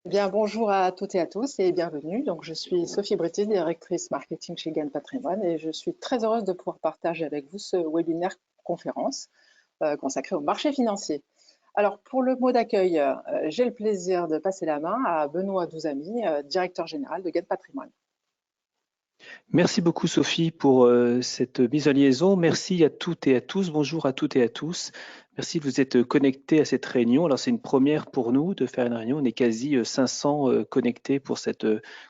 Bien, bonjour à toutes et à tous et bienvenue. Donc, je suis Sophie Brétis, directrice marketing chez Gain Patrimoine et je suis très heureuse de pouvoir partager avec vous ce webinaire conférence consacré au marché financier. Alors, pour le mot d'accueil, j'ai le plaisir de passer la main à Benoît Douzamy, directeur général de Gain Patrimoine. Merci beaucoup Sophie pour cette mise en liaison. Merci à toutes et à tous. Bonjour à toutes et à tous. Merci de vous être connectés à cette réunion. Alors c'est une première pour nous de faire une réunion. On est quasi 500 connectés pour cette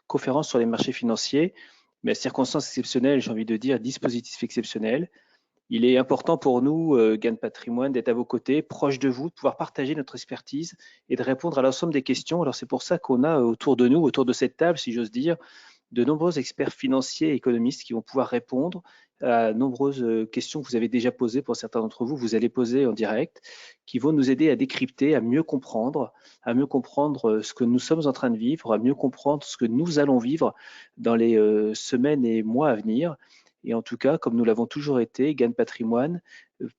conférence sur les marchés financiers. Mais à circonstances exceptionnelles, j'ai envie de dire dispositif exceptionnel. Il est important pour nous, Gain Patrimoine, d'être à vos côtés, proche de vous, de pouvoir partager notre expertise et de répondre à l'ensemble des questions. Alors c'est pour ça qu'on a autour de nous, autour de cette table, si j'ose dire, de nombreux experts financiers et économistes qui vont pouvoir répondre à nombreuses questions que vous avez déjà posées pour certains d'entre vous, vous allez poser en direct, qui vont nous aider à décrypter, à mieux comprendre ce que nous sommes en train de vivre, à mieux comprendre ce que nous allons vivre dans les semaines et mois à venir. Et en tout cas, comme nous l'avons toujours été, Gain Patrimoine,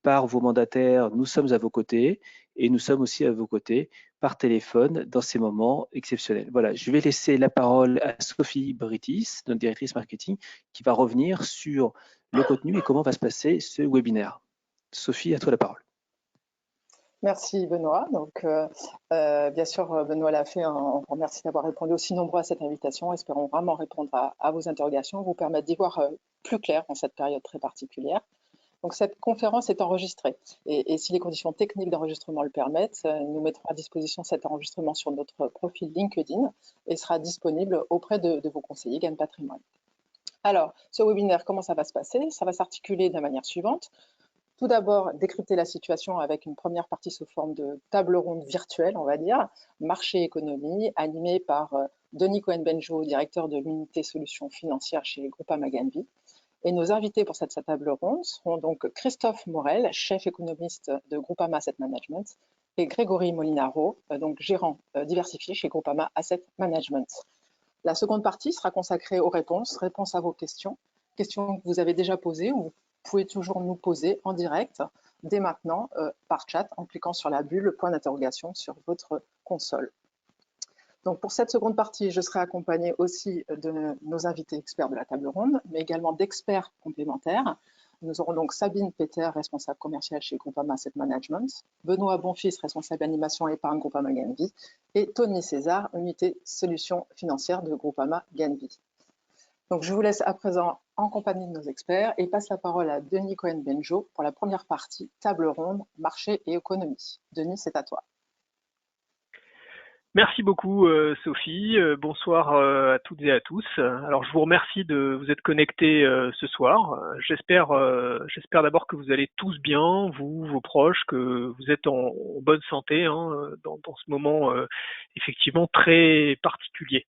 par vos mandataires, nous sommes à vos côtés et nous sommes aussi à vos côtés par téléphone dans ces moments exceptionnels. Voilà, je vais laisser la parole à Sophie Britis, notre directrice marketing, qui va revenir sur le contenu et comment va se passer ce webinaire. Sophie, à toi la parole. Merci Benoît. Donc, bien sûr, Benoît l'a fait. On vous remercie d'avoir répondu aussi nombreux à cette invitation. Espérons vraiment répondre à vos interrogations, vous permettre d'y voir plus clair en cette période très particulière. Donc, cette conférence est enregistrée et si les conditions techniques d'enregistrement le permettent, nous mettrons à disposition cet enregistrement sur notre profil LinkedIn et sera disponible auprès de vos conseillers Gain Patrimoine. Alors, ce webinaire, comment ça va se passer? Ça va s'articuler de la manière suivante. Tout d'abord, décrypter la situation avec une première partie sous forme de table ronde virtuelle, on va dire, marché-économie, animée par Denis Cohen-Benjo, directeur de l'unité solutions financières chez Groupama Ganvi. Et nos invités pour cette table ronde seront donc Christophe Morel, chef économiste de Groupama Asset Management, et Grégory Molinaro, donc gérant diversifié chez Groupama Asset Management. La seconde partie sera consacrée aux réponses à vos questions que vous avez déjà posées ou vous pouvez toujours nous poser en direct dès maintenant par chat en cliquant sur la bulle point d'interrogation sur votre console. Donc pour cette seconde partie, je serai accompagnée aussi de nos invités experts de la table ronde, mais également d'experts complémentaires. Nous aurons donc Sabine Peter, responsable commerciale chez Groupama Asset Management, Benoît Bonfils, responsable animation et épargne Groupama Ganvi, et Tony César, unité solutions financières de Groupama Ganvi. Donc je vous laisse à présent en compagnie de nos experts et passe la parole à Denis Cohen-Benjo pour la première partie, table ronde, marché et économie. Denis, c'est à toi. Merci beaucoup Sophie, bonsoir à toutes et à tous. Alors je vous remercie de vous être connectés ce soir. J'espère d'abord que vous allez tous bien, vous, vos proches, que vous êtes en bonne santé dans ce moment effectivement très particulier.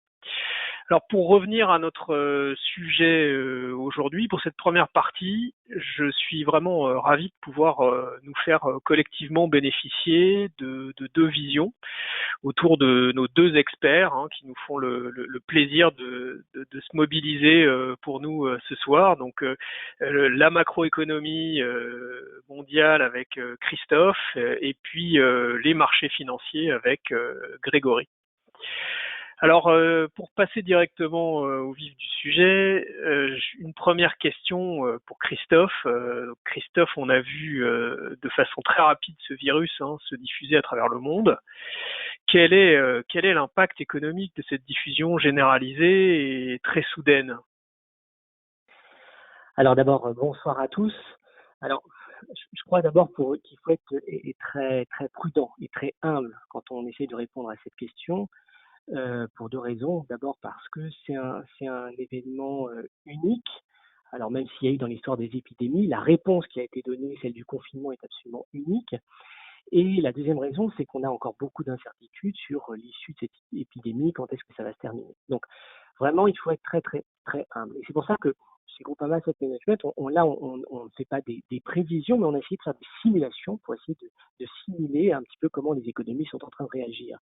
Alors pour revenir à notre sujet aujourd'hui, pour cette première partie, je suis vraiment ravi de pouvoir nous faire collectivement bénéficier de deux visions autour de nos deux experts qui nous font le plaisir de se mobiliser pour nous ce soir. Donc la macroéconomie mondiale avec Christophe et puis les marchés financiers avec Grégory. Alors, pour passer directement au vif du sujet, une première question pour Christophe. Christophe, on a vu de façon très rapide ce virus se diffuser à travers le monde. Quel est l'impact économique de cette diffusion généralisée et très soudaine? Alors d'abord, bonsoir à tous. Alors, je crois d'abord qu'il faut être très, très prudent et très humble quand on essaie de répondre à cette question. Pour deux raisons. D'abord parce que c'est un événement unique. Alors même s'il y a eu dans l'histoire des épidémies, la réponse qui a été donnée, celle du confinement, est absolument unique. Et la deuxième raison, c'est qu'on a encore beaucoup d'incertitudes sur l'issue de cette épidémie, quand est-ce que ça va se terminer. Donc vraiment, il faut être très très très humble. Et c'est pour ça que chez Groupama Asset Management, on ne fait pas des prévisions, mais on a essayé de faire des simulations pour essayer de simuler un petit peu comment les économies sont en train de réagir.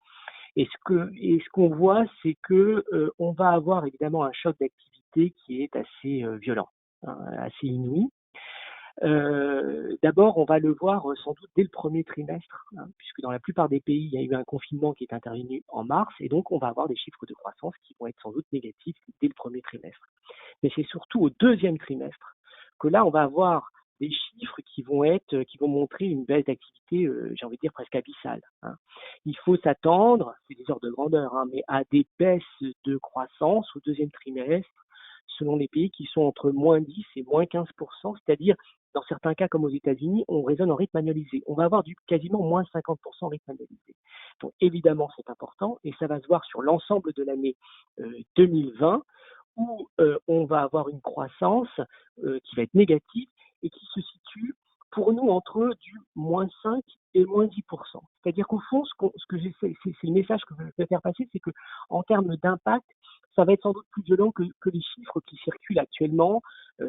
Et ce qu'on voit, c'est que on va avoir évidemment un choc d'activité qui est assez violent, assez inouï. D'abord, on va le voir sans doute dès le premier trimestre, hein, puisque dans la plupart des pays, il y a eu un confinement qui est intervenu en mars, et donc on va avoir des chiffres de croissance qui vont être sans doute négatifs dès le premier trimestre. Mais c'est surtout au deuxième trimestre que là, on va avoir des chiffres qui vont montrer une baisse d'activité, j'ai envie de dire presque abyssale, hein. Il faut s'attendre, c'est des ordres de grandeur, hein, mais à des baisses de croissance au deuxième trimestre, selon les pays qui sont entre -10 et -15%, c'est-à-dire dans certains cas comme aux États-Unis, on raisonne en rythme annualisé. On va avoir du quasiment -50% en rythme annualisé. Donc évidemment, c'est important et ça va se voir sur l'ensemble de l'année 2020 où on va avoir une croissance qui va être négative et qui se situe pour nous entre du -5 et -10%. C'est-à-dire qu'au fond, ce que j'essaie, c'est le message que je veux faire passer, c'est que en termes d'impact, ça va être sans doute plus violent que les chiffres qui circulent actuellement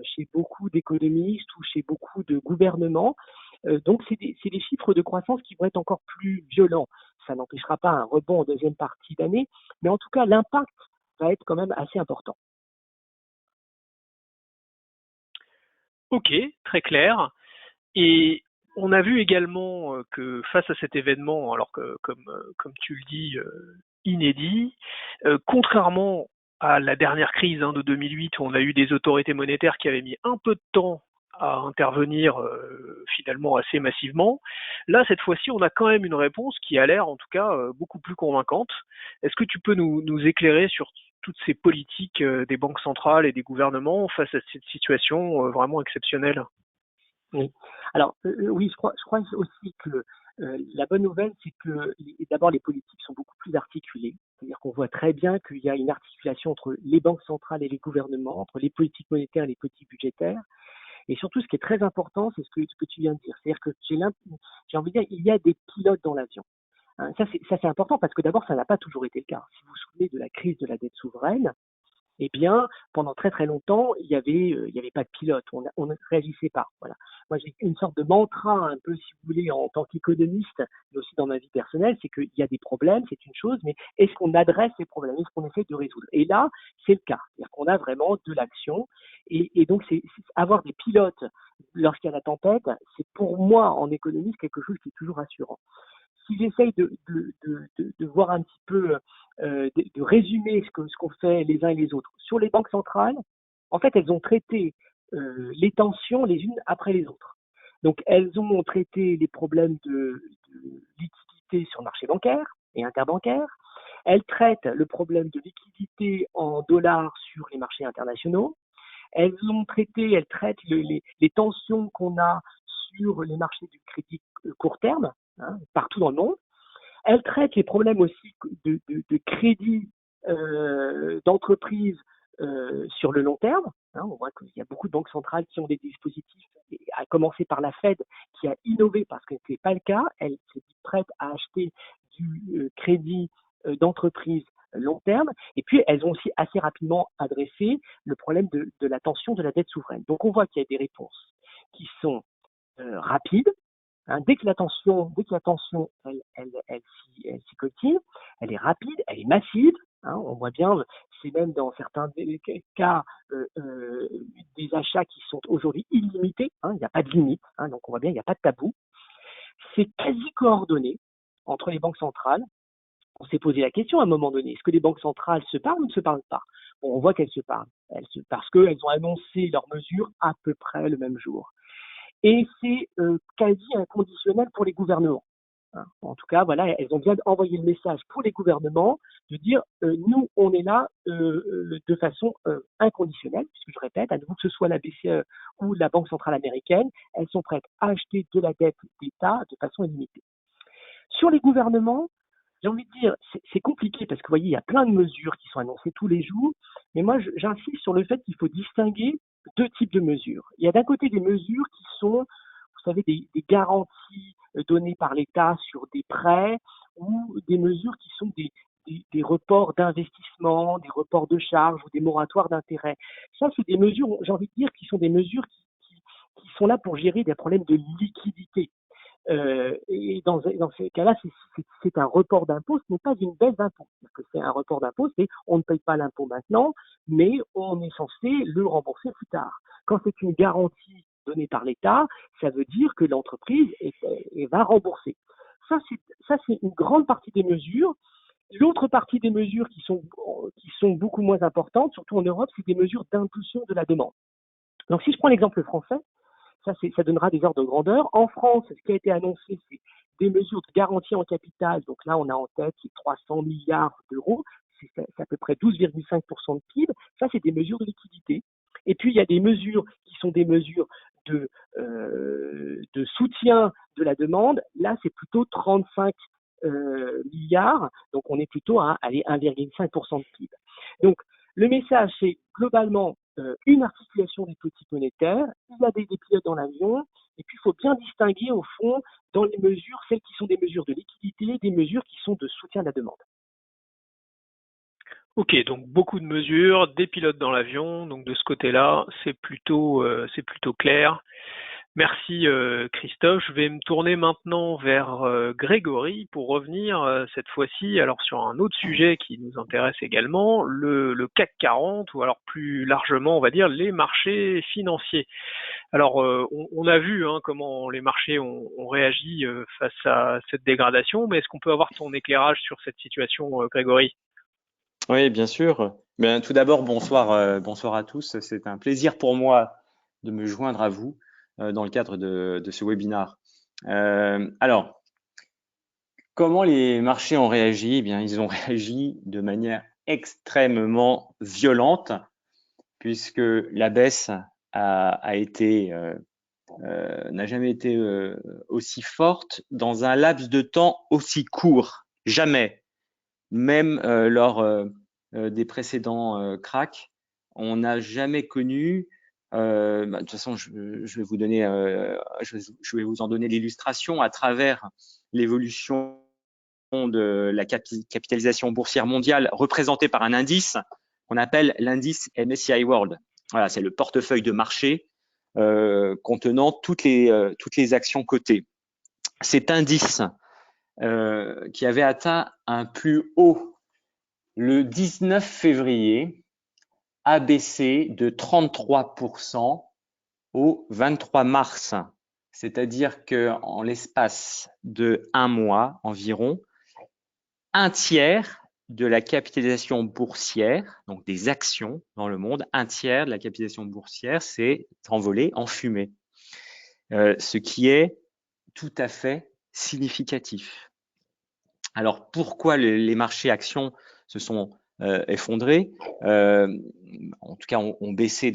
chez beaucoup d'économistes ou chez beaucoup de gouvernements. Donc, c'est des chiffres de croissance qui vont être encore plus violents. Ça n'empêchera pas un rebond en deuxième partie d'année, mais en tout cas, l'impact va être quand même assez important. Ok, très clair. Et on a vu également que face à cet événement, alors que comme tu le dis, inédit, contrairement à la dernière crise de 2008 où on a eu des autorités monétaires qui avaient mis un peu de temps à intervenir finalement assez massivement, là cette fois-ci on a quand même une réponse qui a l'air en tout cas beaucoup plus convaincante. Est-ce que tu peux nous éclairer sur toutes ces politiques des banques centrales et des gouvernements face à cette situation vraiment exceptionnelle? Oui. Alors, oui, je crois aussi que la bonne nouvelle, c'est que d'abord les politiques sont beaucoup plus articulées. C'est-à-dire qu'on voit très bien qu'il y a une articulation entre les banques centrales et les gouvernements, entre les politiques monétaires et les politiques budgétaires. Et surtout, ce qui est très important, c'est ce que tu viens de dire. C'est-à-dire que j'ai envie de dire, il y a des pilotes dans l'avion. Hein, ça, c'est important parce que d'abord, ça n'a pas toujours été le cas. Si vous vous souvenez de la crise de la dette souveraine, eh bien, pendant très très longtemps, il y avait pas de pilote, on ne réagissait pas. Voilà. Moi, j'ai une sorte de mantra, un peu, si vous voulez, en tant qu'économiste, mais aussi dans ma vie personnelle, c'est qu'il y a des problèmes, c'est une chose, mais est-ce qu'on adresse ces problèmes, est-ce qu'on essaie de résoudre? Et là, c'est le cas, c'est-à-dire qu'on a vraiment de l'action, et donc c'est avoir des pilotes lorsqu'il y a la tempête, c'est pour moi en économiste quelque chose qui est toujours rassurant. Si j'essaye de voir un petit peu, de résumer ce qu'ont fait les uns et les autres sur les banques centrales, en fait, elles ont traité les tensions les unes après les autres. Donc, elles ont traité les problèmes de liquidité sur le marché bancaire et interbancaire. Elles traitent le problème de liquidité en dollars sur les marchés internationaux. Elles traitent les tensions qu'on a sur les marchés du crédit court terme, hein, partout dans le monde. Elles traitent les problèmes aussi de crédit d'entreprise sur le long terme. Hein, on voit qu'il y a beaucoup de banques centrales qui ont des dispositifs, à commencer par la Fed qui a innové parce que ce n'est pas le cas. Elle s'est prête à acheter du crédit d'entreprise long terme. Et puis, elles ont aussi assez rapidement adressé le problème de la tension de la dette souveraine. Donc, on voit qu'il y a des réponses qui sont rapides. Hein, dès que la tension, elle s'y coltine, elle est rapide, elle est massive. Hein, on voit bien, c'est même dans certains cas des achats qui sont aujourd'hui illimités. Hein, il n'y a pas de limite. Hein, donc on voit bien, il n'y a pas de tabou. C'est quasi coordonné entre les banques centrales. On s'est posé la question à un moment donné, est-ce que les banques centrales se parlent ou ne se parlent pas? Bon, on voit qu'elles se parlent, parce qu'elles ont annoncé leurs mesures à peu près le même jour. Et c'est quasi inconditionnel pour les gouvernements. Hein. En tout cas, voilà, elles ont bien envoyé le message pour les gouvernements de dire nous, on est là de façon inconditionnelle, puisque je répète, à nouveau que ce soit la BCE ou la Banque centrale américaine, elles sont prêtes à acheter de la dette d'État de façon illimitée. Sur les gouvernements, j'ai envie de dire, c'est compliqué parce que vous voyez, il y a plein de mesures qui sont annoncées tous les jours, mais moi j'insiste sur le fait qu'il faut distinguer deux types de mesures. Il y a d'un côté des mesures qui sont, vous savez, des garanties données par l'État sur des prêts ou des mesures qui sont des reports d'investissement, des reports de charges ou des moratoires d'intérêt. Ça, c'est des mesures, j'ai envie de dire, qui sont des mesures qui sont là pour gérer des problèmes de liquidité. Et dans ces cas-là, c'est un report d'impôt, ce n'est pas une baisse d'impôt. Parce que c'est un report d'impôt, c'est on ne paye pas l'impôt maintenant, mais on est censé le rembourser plus tard. Quand c'est une garantie donné par l'État, ça veut dire que l'entreprise va rembourser. Ça, c'est une grande partie des mesures. L'autre partie des mesures qui sont beaucoup moins importantes, surtout en Europe, c'est des mesures d'impulsion de la demande. Donc, si je prends l'exemple français, ça donnera des ordres de grandeur. En France, ce qui a été annoncé, c'est des mesures de garantie en capital. Donc là, on a en tête 300 milliards d'euros. C'est à peu près 12,5% de PIB. Ça, c'est des mesures de liquidité. Et puis, il y a des mesures qui sont des mesures de soutien de la demande. Là, c'est plutôt 35 milliards. Donc, on est plutôt à 1,5% de PIB. Donc, le message, c'est globalement une articulation des politiques monétaires. Il y a des pilotes dans l'avion. Et puis, il faut bien distinguer, au fond, dans les mesures, celles qui sont des mesures de liquidité, des mesures qui sont de soutien de la demande. Ok, donc beaucoup de mesures, des pilotes dans l'avion, donc de ce côté-là, c'est plutôt clair. Merci Christophe. Je vais me tourner maintenant vers Grégory pour revenir cette fois-ci alors sur un autre sujet qui nous intéresse également, le CAC 40 ou alors plus largement on va dire les marchés financiers. Alors on a vu comment les marchés ont réagi face à cette dégradation, mais est-ce qu'on peut avoir ton éclairage sur cette situation Grégory ? Oui, bien sûr. Bien, tout d'abord, bonsoir à tous. C'est un plaisir pour moi de me joindre à vous dans le cadre de ce webinaire. Alors, comment les marchés ont réagi? Eh bien, ils ont réagi de manière extrêmement violente, puisque la baisse n'a jamais été aussi forte dans un laps de temps aussi court. Jamais. Même lors des précédents cracks, on n'a jamais connu. De toute façon, je vais vous donner, je vais vous en donner l'illustration à travers l'évolution de la capitalisation boursière mondiale représentée par un indice qu'on appelle l'indice MSCI World. Voilà, c'est le portefeuille de marché contenant toutes les actions cotées. Cet indice qui avait atteint un plus haut le 19 février a baissé de 33% au 23 mars. C'est-à-dire qu'en l'espace de un mois environ, un tiers de la capitalisation boursière, donc des actions dans le monde, un tiers de la capitalisation boursière s'est envolé en fumée. Ce qui est tout à fait significatif. Alors, pourquoi les marchés actions se sont effondrés, en tout cas ont baissé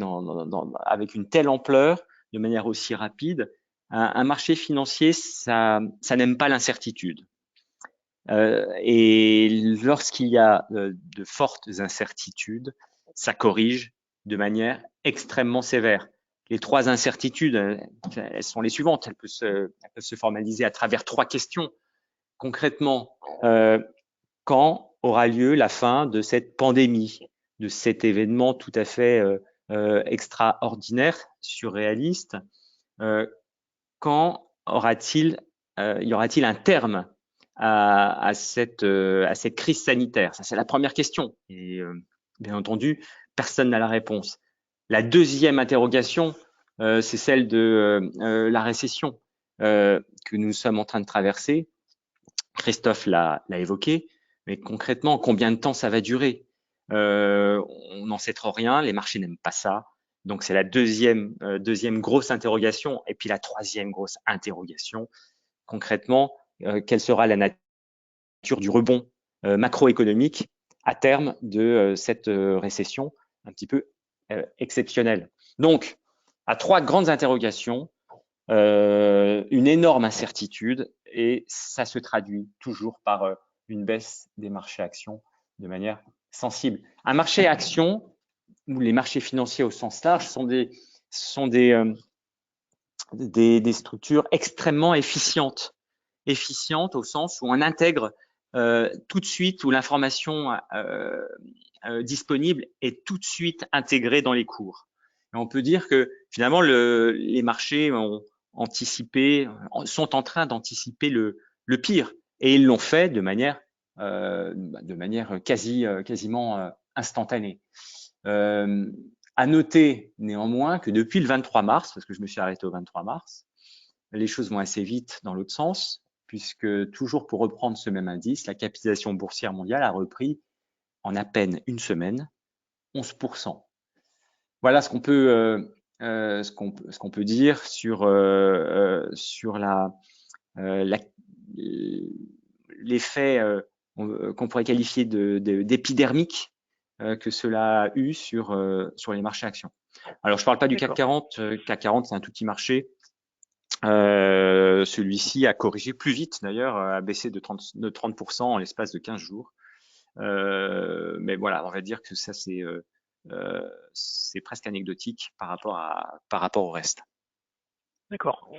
avec une telle ampleur, de manière aussi rapide? Un marché financier, ça n'aime pas l'incertitude. Et lorsqu'il y a de fortes incertitudes, ça corrige de manière extrêmement sévère. Les trois incertitudes, elles sont les suivantes. Elles peuvent se formaliser à travers trois questions. Concrètement, quand aura lieu la fin de cette pandémie, de cet événement tout à fait extraordinaire, surréaliste? Quand y aura-t-il un terme à cette crise sanitaire? Ça, c'est la première question. Et bien entendu, personne n'a la réponse. La deuxième interrogation, c'est celle de la récession que nous sommes en train de traverser. Christophe l'a évoqué, mais concrètement, combien de temps ça va durer? On n'en sait trop rien, les marchés n'aiment pas ça. Donc, c'est la deuxième grosse interrogation. Et puis, la troisième grosse interrogation, concrètement, quelle sera la nature du rebond macroéconomique à terme de cette récession un petit peu exceptionnelle? Donc, à trois grandes interrogations, une énorme incertitude, et ça se traduit toujours par une baisse des marchés actions de manière sensible. Un marché action, ou les marchés financiers au sens large, sont des structures extrêmement efficientes au sens où on intègre tout de suite, où l'information disponible est tout de suite intégrée dans les cours. Et on peut dire que finalement les marchés sont en train d'anticiper le pire, et ils l'ont fait de manière quasiment instantanée. À noter néanmoins que depuis le 23 mars, parce que je me suis arrêté au 23 mars, les choses vont assez vite dans l'autre sens, puisque toujours pour reprendre ce même indice, la capitalisation boursière mondiale a repris en à peine une semaine 11%. Voilà ce qu'on peut dire sur l'effet qu'on pourrait qualifier d'épidermique que cela a eu sur les marchés actions. Alors, je ne parle pas du CAC 40. CAC 40, c'est un tout petit marché. Celui-ci a corrigé plus vite, d'ailleurs, a baissé de 30% en l'espace de 15 jours. Mais voilà, on va dire que ça, c'est presque anecdotique par rapport au reste. D'accord.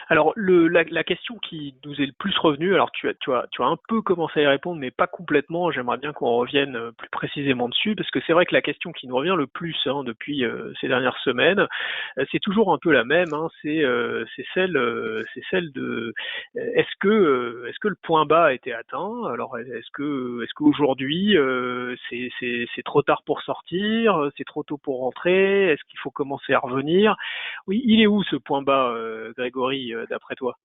Alors la question qui nous est le plus revenue, alors tu as un peu commencé à y répondre, mais pas complètement. J'aimerais bien qu'on revienne plus précisément dessus, parce que c'est vrai que la question qui nous revient le plus depuis ces dernières semaines, c'est toujours un peu la même. C'est celle de est-ce que le point bas a été atteint? Alors est-ce qu'aujourd'hui c'est trop tard pour sortir, c'est trop tôt pour rentrer? Est-ce qu'il faut commencer à revenir? Oui, il est où ce point bas, Grégory, d'après toi?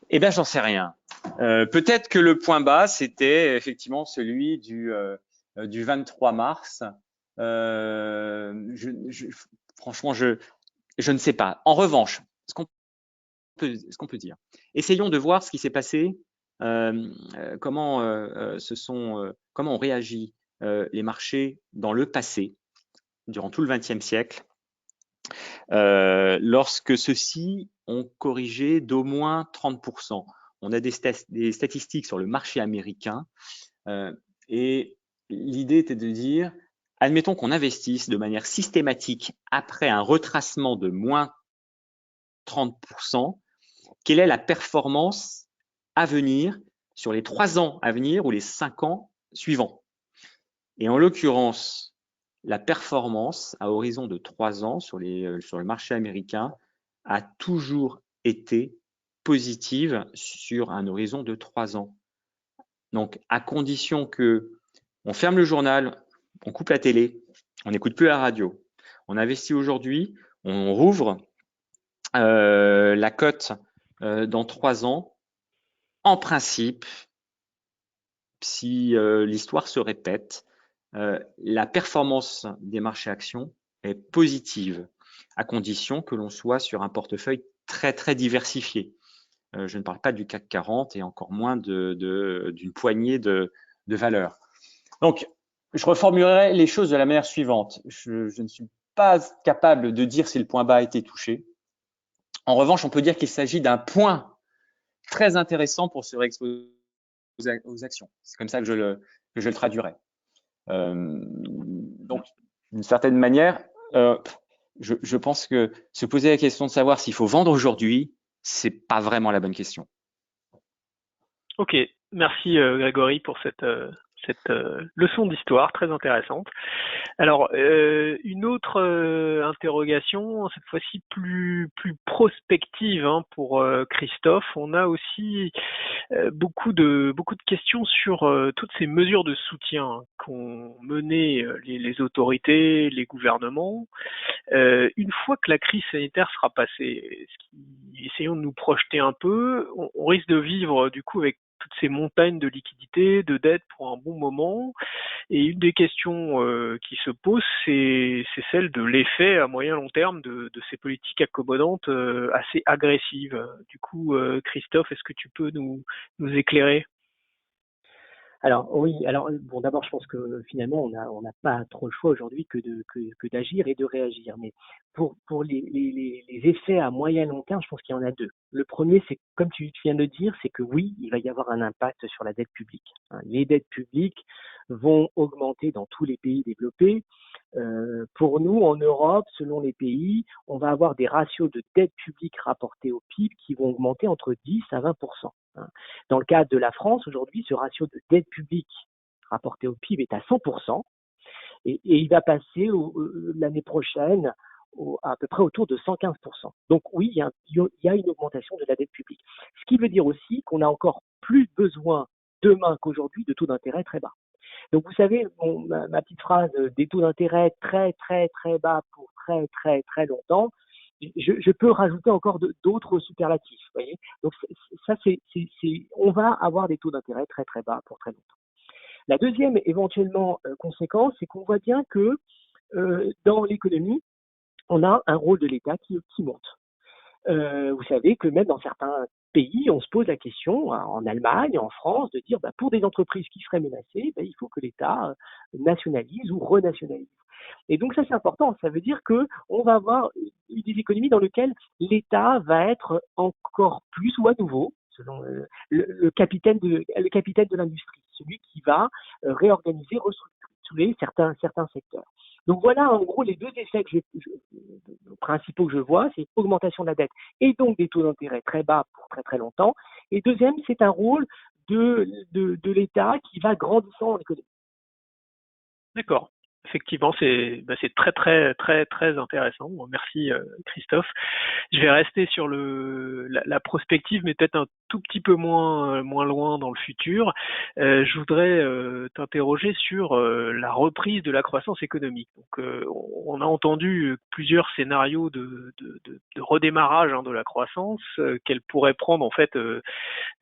Eh bien, j'en sais rien. Peut-être que le point bas, c'était effectivement celui du 23 mars. Franchement, je ne sais pas. En revanche, ce qu'on peut dire, essayons de voir ce qui s'est passé, comment ont réagi les marchés dans le passé, durant tout le XXe siècle, lorsque ceux-ci ont corrigé d'au moins 30%. On a des statistiques sur le marché américain et l'idée était de dire, admettons qu'on investisse de manière systématique après un retracement de moins 30%, quelle est la performance à venir sur les 3 ans à venir ou les 5 ans suivants? Et en l'occurrence, la performance à horizon de 3 ans sur le marché américain a toujours été positive sur un horizon de 3 ans. Donc, à condition que on ferme le journal, on coupe la télé, on n'écoute plus la radio, on investit aujourd'hui, on rouvre la cote dans 3 ans, en principe, si l'histoire se répète, la performance des marchés actions est positive, à condition que l'on soit sur un portefeuille très très diversifié. Je ne parle pas du CAC 40 et encore moins d'une poignée de valeurs. Donc, je reformulerai les choses de la manière suivante. Je ne suis pas capable de dire si le point bas a été touché. En revanche, on peut dire qu'il s'agit d'un point très intéressant pour se réexposer aux actions. C'est comme ça que je le traduirais. Donc, d'une certaine manière, je pense que se poser la question de savoir s'il faut vendre aujourd'hui, c'est pas vraiment la bonne question. Ok, merci Grégory pour cette leçon d'histoire très intéressante. Alors, une autre interrogation, cette fois-ci plus prospective pour Christophe. On a aussi beaucoup de questions sur toutes ces mesures de soutien qu'ont menées les autorités, les gouvernements. Une fois que la crise sanitaire sera passée, essayons de nous projeter un peu, on risque de vivre du coup avec toutes ces montagnes de liquidités, de dettes pour un bon moment. Et une des questions qui se posent, c'est celle de l'effet à moyen long terme de ces politiques accommodantes assez agressives. Du coup, Christophe, est-ce que tu peux nous éclairer? Alors oui, alors bon, d'abord je pense que finalement on n'a pas trop le choix aujourd'hui que d'agir et de réagir. Mais pour les effets à moyen long terme, je pense qu'il y en a deux. Le premier, c'est comme tu viens de dire, c'est que oui, il va y avoir un impact sur la dette publique. Les dettes publiques vont augmenter dans tous les pays développés. Pour nous, en Europe, selon les pays, on va avoir des ratios de dette publique rapportés au PIB qui vont augmenter entre 10 à 20%. Dans le cas de la France, aujourd'hui, ce ratio de dette publique rapporté au PIB est à 100% et il va passer l'année prochaine à peu près autour de 115%. Donc oui, il y a une augmentation de la dette publique. Ce qui veut dire aussi qu'on a encore plus besoin demain qu'aujourd'hui de taux d'intérêt très bas. Donc vous savez, ma petite phrase des taux d'intérêt très très très bas pour très très très longtemps, je peux rajouter encore d'autres superlatifs, vous voyez. Donc ça on va avoir des taux d'intérêt très très bas pour très longtemps. La deuxième éventuellement conséquence, c'est qu'on voit bien que dans l'économie, on a un rôle de l'État qui monte. Vous savez que même dans certains pays, on se pose la question, en Allemagne, en France, de dire pour des entreprises qui seraient menacées, il faut que l'État nationalise ou renationalise. Et donc ça c'est important, ça veut dire que on va avoir des économies dans lesquelles l'État va être encore plus ou à nouveau, selon le capitaine de l'industrie, celui qui va réorganiser, restructurer certains secteurs. Donc voilà en gros les deux effets principaux que je vois, c'est augmentation de la dette et donc des taux d'intérêt très bas pour très très longtemps. Et deuxième, c'est un rôle de l'État qui va grandissant en économie. D'accord. Effectivement, c'est très très très très intéressant. Merci Christophe. Je vais rester sur la prospective, mais peut-être un tout petit peu moins loin dans le futur. Je voudrais t'interroger sur la reprise de la croissance économique. Donc, on a entendu plusieurs scénarios de redémarrage de la croissance, qu'elle pourrait prendre en fait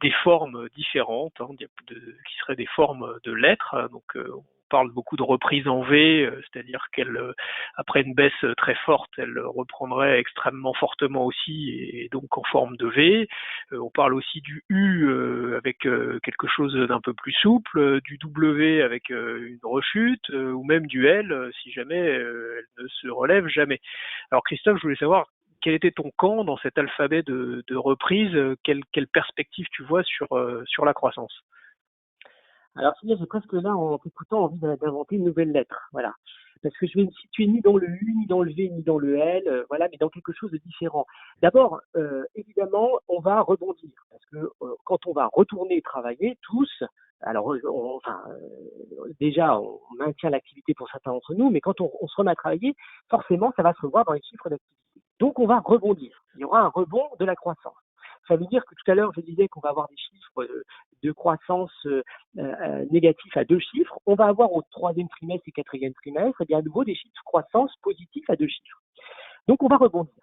des formes différentes, qui seraient des formes de lettres. Donc on parle beaucoup de reprise en V, c'est-à-dire qu'elle, après une baisse très forte, elle reprendrait extrêmement fortement aussi, et donc en forme de V. On parle aussi du U avec quelque chose d'un peu plus souple, du W avec une rechute, ou même du L si jamais elle ne se relève jamais. Alors Christophe, je voulais savoir quel était ton camp dans cet alphabet de reprise, quelle perspective tu vois sur la croissance? Alors, j'ai presque là, en t'écoutant, envie d'inventer une nouvelle lettre. Voilà. Parce que je vais me situer ni dans le U, ni dans le V, ni dans le L, voilà, mais dans quelque chose de différent. D'abord, évidemment, on va rebondir. Parce que quand on va retourner travailler, tous, alors, déjà, on maintient l'activité pour certains d'entre nous, mais quand on se remet à travailler, forcément, ça va se revoir dans les chiffres d'activité. Donc, on va rebondir. Il y aura un rebond de la croissance. Ça veut dire que tout à l'heure, je disais qu'on va avoir des chiffres de croissance négatifs à 2 chiffres. On va avoir au troisième trimestre et quatrième trimestre, et bien à nouveau des chiffres de croissance positifs à 2 chiffres. Donc on va rebondir.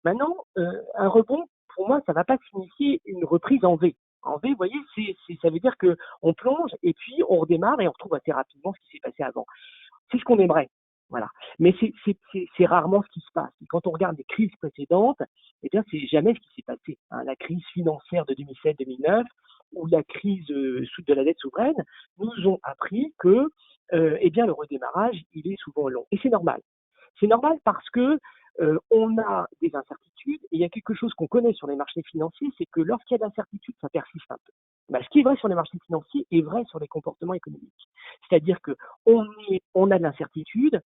Maintenant, un rebond, pour moi, ça ne va pas signifier une reprise en V. En V, vous voyez, ça veut dire qu'on plonge et puis on redémarre et on retrouve assez rapidement ce qui s'est passé avant. C'est ce qu'on aimerait. Voilà. Mais c'est rarement ce qui se passe. Et quand on regarde les crises précédentes, eh bien, c'est jamais ce qui s'est passé. La crise financière de 2007-2009 ou la crise de la dette souveraine nous ont appris que, eh bien, le redémarrage, il est souvent long. Et c'est normal. C'est normal parce que on a des incertitudes et il y a quelque chose qu'on connaît sur les marchés financiers, c'est que lorsqu'il y a de l'incertitude, ça persiste un peu. Ce qui est vrai sur les marchés financiers est vrai sur les comportements économiques. C'est-à-dire qu'on a de l'incertitude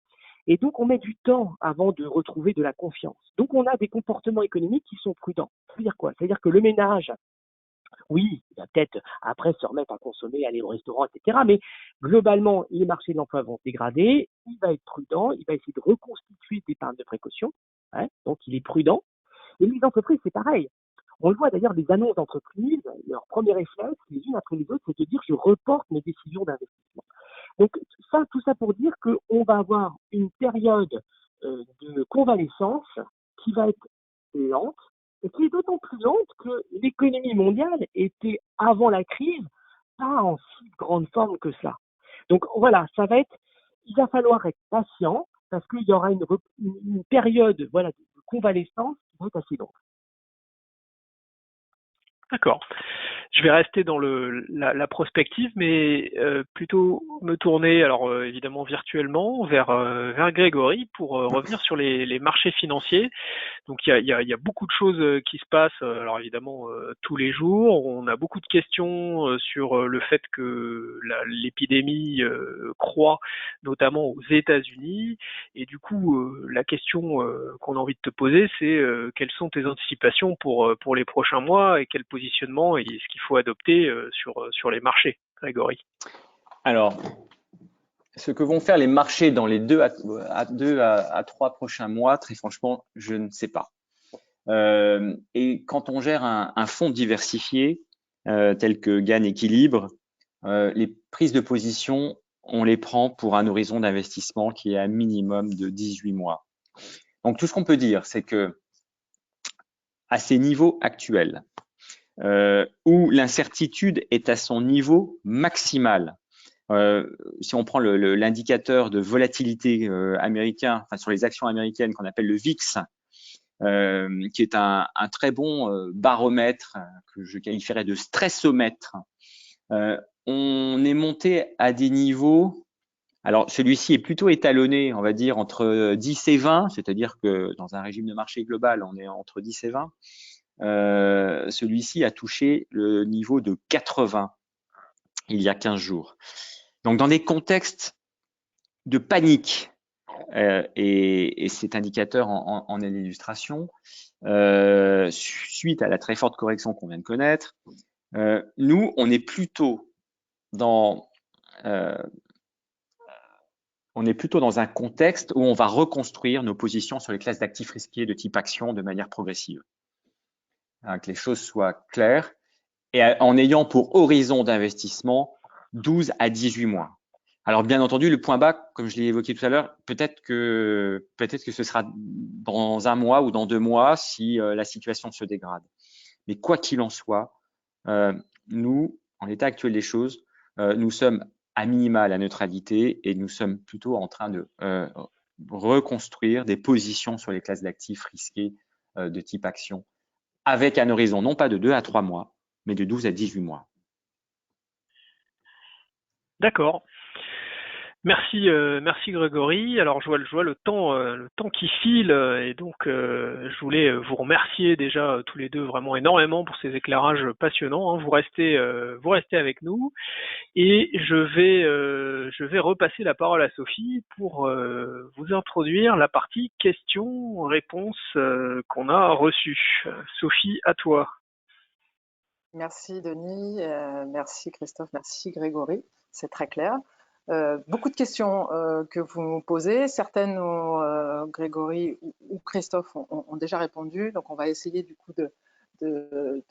et donc on met du temps avant de retrouver de la confiance. Donc on a des comportements économiques qui sont prudents. Ça veut dire quoi? Ça veut dire que le ménage, oui, il va peut-être après se remettre à consommer, aller au restaurant, etc. Mais globalement, les marchés de l'emploi vont se dégrader. Il va être prudent, il va essayer de reconstituer des épargne de précaution. Donc il est prudent. Et les entreprises, c'est pareil. On le voit d'ailleurs, des annonces d'entreprises, leur premier réflexe, les unes après les autres, c'est de dire je reporte mes décisions d'investissement. Donc tout ça pour dire qu'on va avoir une période de convalescence qui va être lente et qui est d'autant plus lente que l'économie mondiale était avant la crise pas en si grande forme que ça. Donc voilà, il va falloir être patient parce qu'il y aura une période de convalescence qui va être assez longue. D'accord. Je vais rester dans la prospective, mais plutôt me tourner, alors évidemment virtuellement, vers Grégory pour revenir sur les marchés financiers. Donc il y a beaucoup de choses qui se passent, alors évidemment tous les jours. On a beaucoup de questions sur le fait que l'épidémie croît, notamment aux États-Unis. Et du coup, la question qu'on a envie de te poser, c'est quelles sont tes anticipations pour les prochains mois et quel positionnement et ce qu'il faut adopter sur les marchés, Grégory? Alors, ce que vont faire les marchés dans les 2 à 3 prochains mois, très franchement, je ne sais pas. Et quand on gère un fonds diversifié tel que Gann Équilibre, les prises de position on les prend pour un horizon d'investissement qui est à minimum de 18 mois. Donc tout ce qu'on peut dire, c'est que à ces niveaux actuels, où l'incertitude est à son niveau maximal, si on prend l'indicateur de volatilité américain, enfin sur les actions américaines qu'on appelle le VIX, qui est un très bon baromètre que je qualifierais de stressomètre, on est monté à des niveaux. Alors celui-ci est plutôt étalonné, on va dire, entre 10 et 20, c'est-à-dire que dans un régime de marché global, on est entre 10 et 20. Celui-ci a touché le niveau de 80 il y a 15 jours. Donc dans des contextes de panique, et cet indicateur en est l'illustration, suite à la très forte correction qu'on vient de connaître, nous, on est plutôt dans un contexte où on va reconstruire nos positions sur les classes d'actifs risqués de type action de manière progressive. Hein, que les choses soient claires, et en ayant pour horizon d'investissement 12 à 18 mois. Alors bien entendu, le point bas, comme je l'ai évoqué tout à l'heure, peut-être que ce sera dans un mois ou dans 2 mois si la situation se dégrade. Mais quoi qu'il en soit, nous, en l'état actuel des choses, nous sommes à minima à la neutralité et nous sommes plutôt en train de reconstruire des positions sur les classes d'actifs risqués de type action, avec un horizon non pas de 2 à 3 mois, mais de 12 à 18 mois. D'accord. Merci, merci Grégory. Alors je vois le temps qui file et donc je voulais vous remercier déjà tous les deux vraiment énormément pour ces éclairages passionnants. Hein. Vous restez avec nous et je vais repasser la parole à Sophie pour vous introduire la partie questions-réponses qu'on a reçues. Sophie, à toi. Merci Denis, merci Christophe, merci Grégory, c'est très clair. Beaucoup de questions que vous nous posez, certaines Grégory ou Christophe ont déjà répondu, donc on va essayer du coup de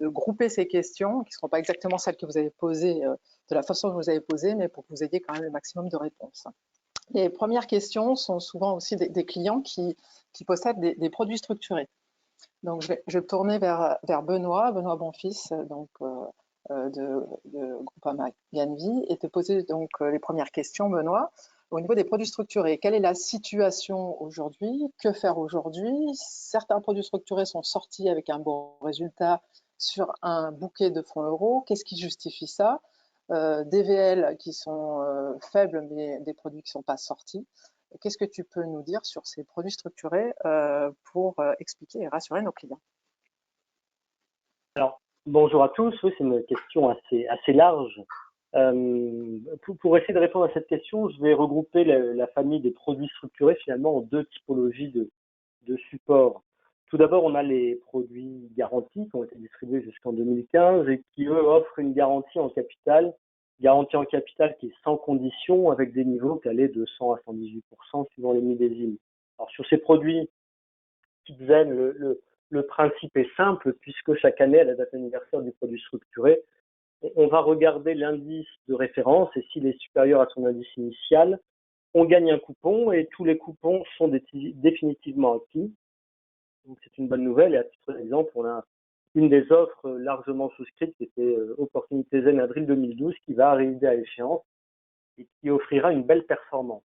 grouper ces questions qui ne seront pas exactement celles que vous avez posées de la façon dont vous avez posées, mais pour que vous ayez quand même le maximum de réponses. Les premières questions sont souvent aussi des clients qui possèdent des produits structurés. Donc, je vais tourner vers Benoît Bonfils, donc de Groupama Yanvi, et te poser donc les premières questions, Benoît. Au niveau des produits structurés, quelle est la situation aujourd'hui? Que faire aujourd'hui? Certains produits structurés sont sortis avec un bon résultat sur un bouquet de fonds euros. Qu'est-ce qui justifie ça? Des VL qui sont faibles, mais des produits qui ne sont pas sortis. Qu'est-ce que tu peux nous dire sur ces produits structurés pour expliquer et rassurer nos clients? Alors, bonjour à tous. Oui, c'est une question assez large. Pour essayer de répondre à cette question, je vais regrouper la famille des produits structurés finalement en deux typologies de supports. Tout d'abord, on a les produits garantis qui ont été distribués jusqu'en 2015 et qui, eux, offrent une garantie en capital qui est sans condition avec des niveaux qui allaient de 100 à 118% suivant les millésimes. Alors, sur ces produits type Zen, le principe est simple puisque chaque année, à la date anniversaire du produit structuré, on va regarder l'indice de référence et s'il est supérieur à son indice initial, on gagne un coupon et tous les coupons sont définitivement acquis. Donc c'est une bonne nouvelle et à titre d'exemple, on a une des offres largement souscrites qui était Opportunité Zen avril 2012 qui va arriver à échéance et qui offrira une belle performance.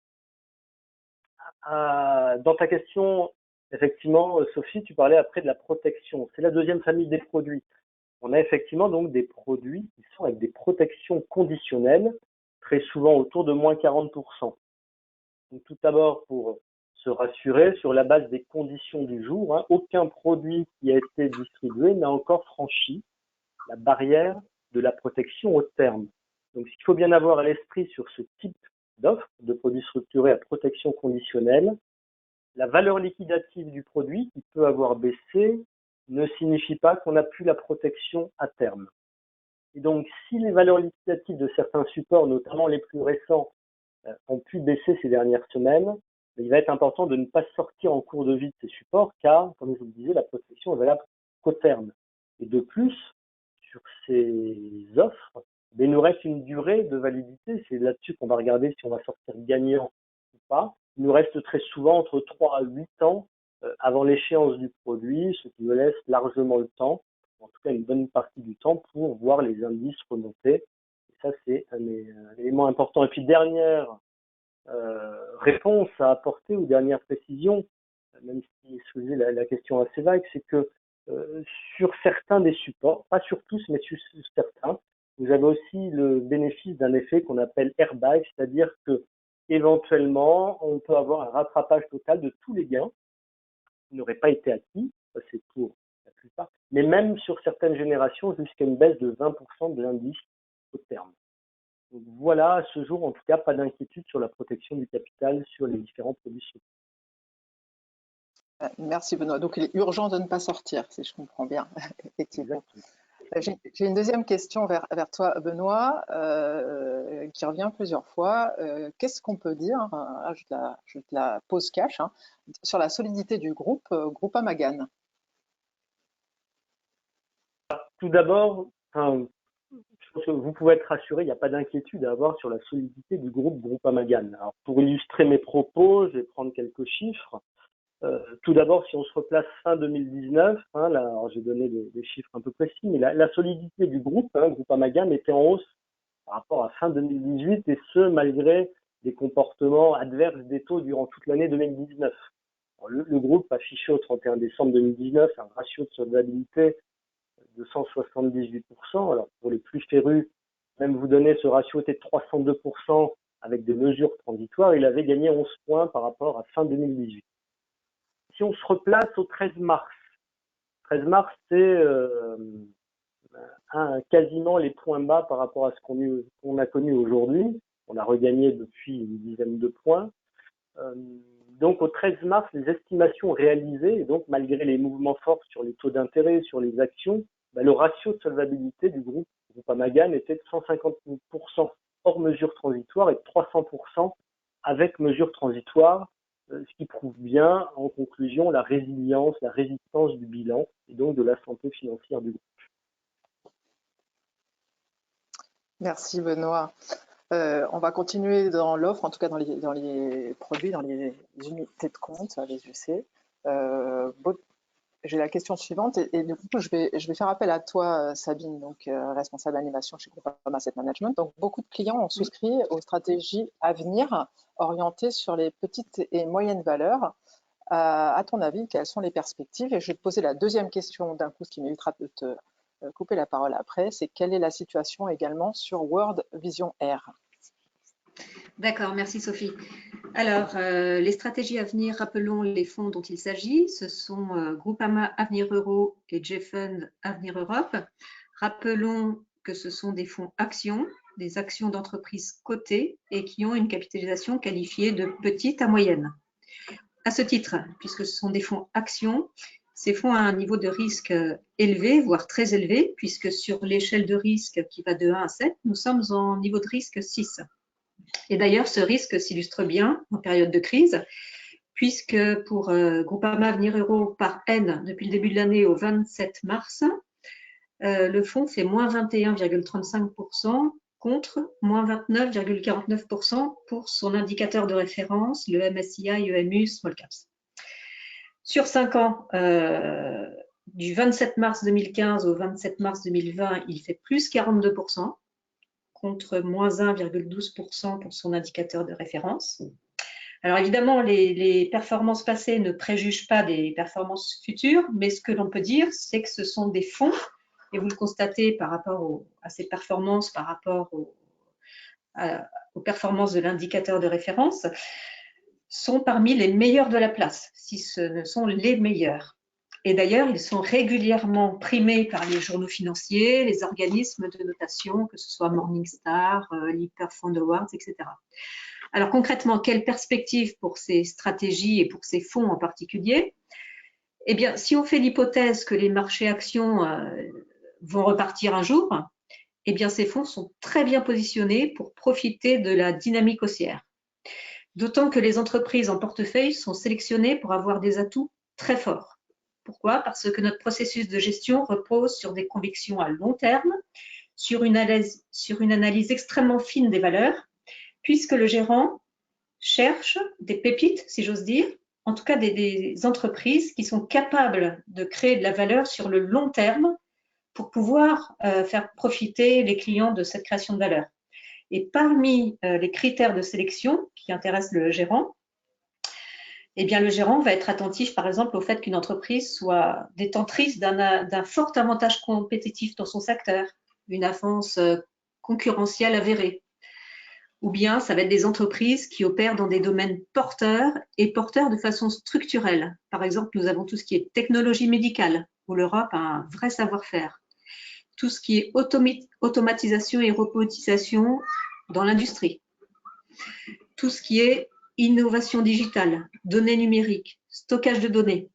Dans ta question, effectivement, Sophie, tu parlais après de la protection. C'est la deuxième famille des produits. On a effectivement donc des produits qui sont avec des protections conditionnelles, très souvent autour de moins 40%. Donc tout d'abord, pour se rassurer, sur la base des conditions du jour, hein, aucun produit qui a été distribué n'a encore franchi la barrière de la protection au terme. Donc ce qu'il faut bien avoir à l'esprit sur ce type d'offre de produits structurés à protection conditionnelle, la valeur liquidative du produit qui peut avoir baissé ne signifie pas qu'on n'a plus la protection à terme. Et donc, si les valeurs liquidatives de certains supports, notamment les plus récents, ont pu baisser ces dernières semaines, il va être important de ne pas sortir en cours de vie de ces supports, car, comme je vous le disais, la protection est valable qu'au terme. Et de plus, sur ces offres Mais il nous reste une durée de validité. C'est là-dessus qu'on va regarder si on va sortir gagnant ou pas. Il nous reste très souvent entre 3 à 8 ans avant l'échéance du produit, ce qui nous laisse largement le temps, en tout cas une bonne partie du temps, pour voir les indices remonter. Et ça, c'est un élément important. Et puis, dernière réponse à apporter ou dernière précision, même si excusez la question assez vague, c'est que sur certains des supports, pas sur tous, mais sur certains, vous avez aussi le bénéfice d'un effet qu'on appelle airbag, c'est-à-dire que éventuellement, on peut avoir un rattrapage total de tous les gains qui n'auraient pas été acquis, ça c'est pour la plupart, mais même sur certaines générations, jusqu'à une baisse de 20% de l'indice au terme. Donc voilà, à ce jour, en tout cas, pas d'inquiétude sur la protection du capital sur les différents produits. Merci Benoît. Donc il est urgent de ne pas sortir, si je comprends bien, effectivement. J'ai une deuxième question vers toi, Benoît, qui revient plusieurs fois. Qu'est-ce qu'on peut dire, je te la pose cash, hein, sur la solidité du groupe Groupama Gan? Tout d'abord, je pense que vous pouvez être rassuré, il n'y a pas d'inquiétude à avoir sur la solidité du groupe Groupama Gan. Alors, pour illustrer mes propos, je vais prendre quelques chiffres. Tout d'abord, si on se replace fin 2019, là, alors j'ai donné des chiffres un peu précis, mais la solidité du groupe, Groupama Gan, était en hausse par rapport à fin 2018, et ce, malgré des comportements adverses des taux durant toute l'année 2019. Alors, le groupe affichait au 31 décembre 2019 un ratio de solvabilité de 178%. Alors, pour les plus férus, même vous donner ce ratio était de 302% avec des mesures transitoires, il avait gagné 11 points par rapport à fin 2018. Si on se replace au 13 mars, 13 mars, c'est quasiment les points bas par rapport à ce qu'on a connu aujourd'hui. On a regagné depuis une dizaine de points. Donc, au 13 mars, les estimations réalisées, et donc malgré les mouvements forts sur les taux d'intérêt, sur les actions, le ratio de solvabilité du groupe Groupama Gan était de 150% hors mesures transitoires et de 300% avec mesures transitoires, ce qui prouve bien, en conclusion, la résilience, la résistance du bilan et donc de la santé financière du groupe. Merci Benoît. On va continuer dans l'offre, en tout cas dans les produits, dans les unités de compte, les UC. J'ai la question suivante et du coup, je vais faire appel à toi, Sabine, donc responsable animation chez Groupama Asset Management. Donc, beaucoup de clients ont souscrit aux stratégies à venir orientées sur les petites et moyennes valeurs. À ton avis, quelles sont les perspectives? Et je vais te poser la deuxième question d'un coup, ce qui m'évitera de te couper la parole après, c'est quelle est la situation également sur World Vision Air? D'accord, merci Sophie. Alors, les stratégies à venir, rappelons les fonds dont il s'agit. Ce sont Groupama Avenir Euro et J-Fund Avenir Europe. Rappelons que ce sont des fonds actions, des actions d'entreprises cotées et qui ont une capitalisation qualifiée de petite à moyenne. À ce titre, puisque ce sont des fonds actions, ces fonds ont un niveau de risque élevé, voire très élevé, puisque sur l'échelle de risque qui va de 1 à 7, nous sommes en niveau de risque 6. Et d'ailleurs, ce risque s'illustre bien en période de crise, puisque pour Groupama Avenir Euro par N, depuis le début de l'année au 27 mars, le fonds fait moins 21,35% contre moins 29,49% pour son indicateur de référence, le MSCI EMU Small Caps. Sur 5 ans, du 27 mars 2015 au 27 mars 2020, il fait plus 42%. Contre moins 1,12% pour son indicateur de référence. Alors évidemment, les performances passées ne préjugent pas des performances futures, mais ce que l'on peut dire, c'est que ce sont des fonds, et vous le constatez par rapport à ces performances, par rapport aux performances de l'indicateur de référence, sont parmi les meilleurs de la place, si ce ne sont les meilleurs. Et d'ailleurs, ils sont régulièrement primés par les journaux financiers, les organismes de notation, que ce soit Morningstar, l'Hyperfund Awards, etc. Alors concrètement, quelle perspective pour ces stratégies et pour ces fonds en particulier? Eh bien, si on fait l'hypothèse que les marchés actions vont repartir un jour, eh bien, ces fonds sont très bien positionnés pour profiter de la dynamique haussière. D'autant que les entreprises en portefeuille sont sélectionnées pour avoir des atouts très forts. Pourquoi? Parce que notre processus de gestion repose sur des convictions à long terme, sur une analyse extrêmement fine des valeurs, puisque le gérant cherche des pépites, si j'ose dire, en tout cas des entreprises qui sont capables de créer de la valeur sur le long terme pour pouvoir faire profiter les clients de cette création de valeur. Et parmi les critères de sélection qui intéressent le gérant, eh bien, le gérant va être attentif, par exemple, au fait qu'une entreprise soit détentrice d'un fort avantage compétitif dans son secteur, une avance concurrentielle avérée. Ou bien, ça va être des entreprises qui opèrent dans des domaines porteurs et porteurs de façon structurelle. Par exemple, nous avons tout ce qui est technologie médicale, où l'Europe a un vrai savoir-faire. Tout ce qui est automatisation et robotisation dans l'industrie. Tout ce qui est innovation digitale, données numériques, stockage de données.